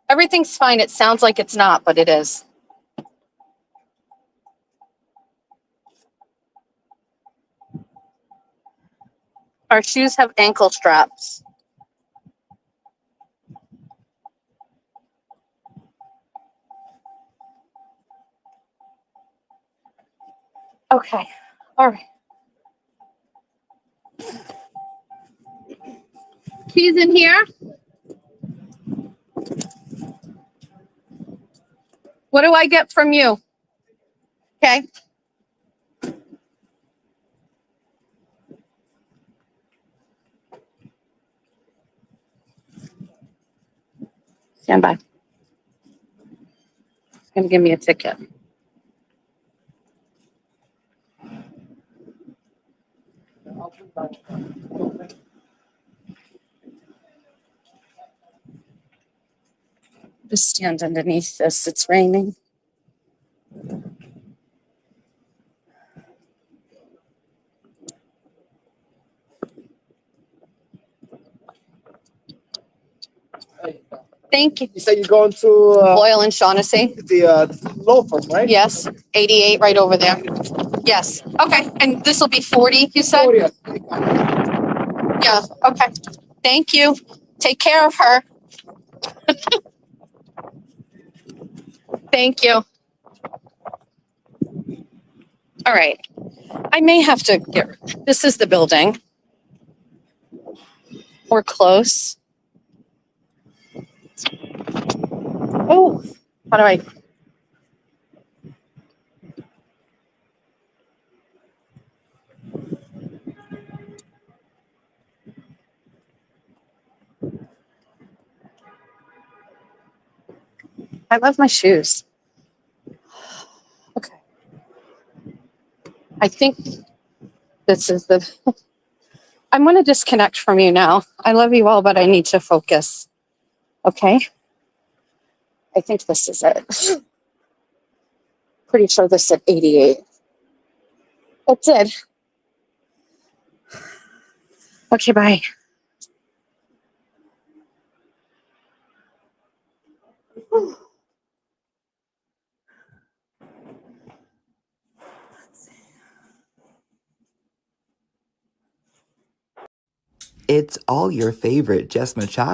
Speaker 2: Everything's fine. It sounds like it's not, but it is. Our shoes have ankle straps. Okay. All right. Keys in here. What do I get from you? Okay. Stand by. It's going to give me a ticket. Just stand underneath this. It's raining. Thank you.
Speaker 4: You said you're going to
Speaker 2: Boyle and Shaughnessy.
Speaker 4: the law firm, right?
Speaker 2: Yes. 88 right over there. Yes. Okay. And this will be 40, you said?
Speaker 4: Oh, yeah.
Speaker 2: Yeah. Okay. Thank you. Take care of her. Thank you. All right. I may have to get, this is the building. We're close. Oh, how do I? I love my shoes. Okay. I think this is the, I'm going to disconnect from you now. I love you all, but I need to focus. Okay. I think this is it. Pretty sure this said 88. It did. Okay, bye.
Speaker 5: It's all your favorite Jess Machado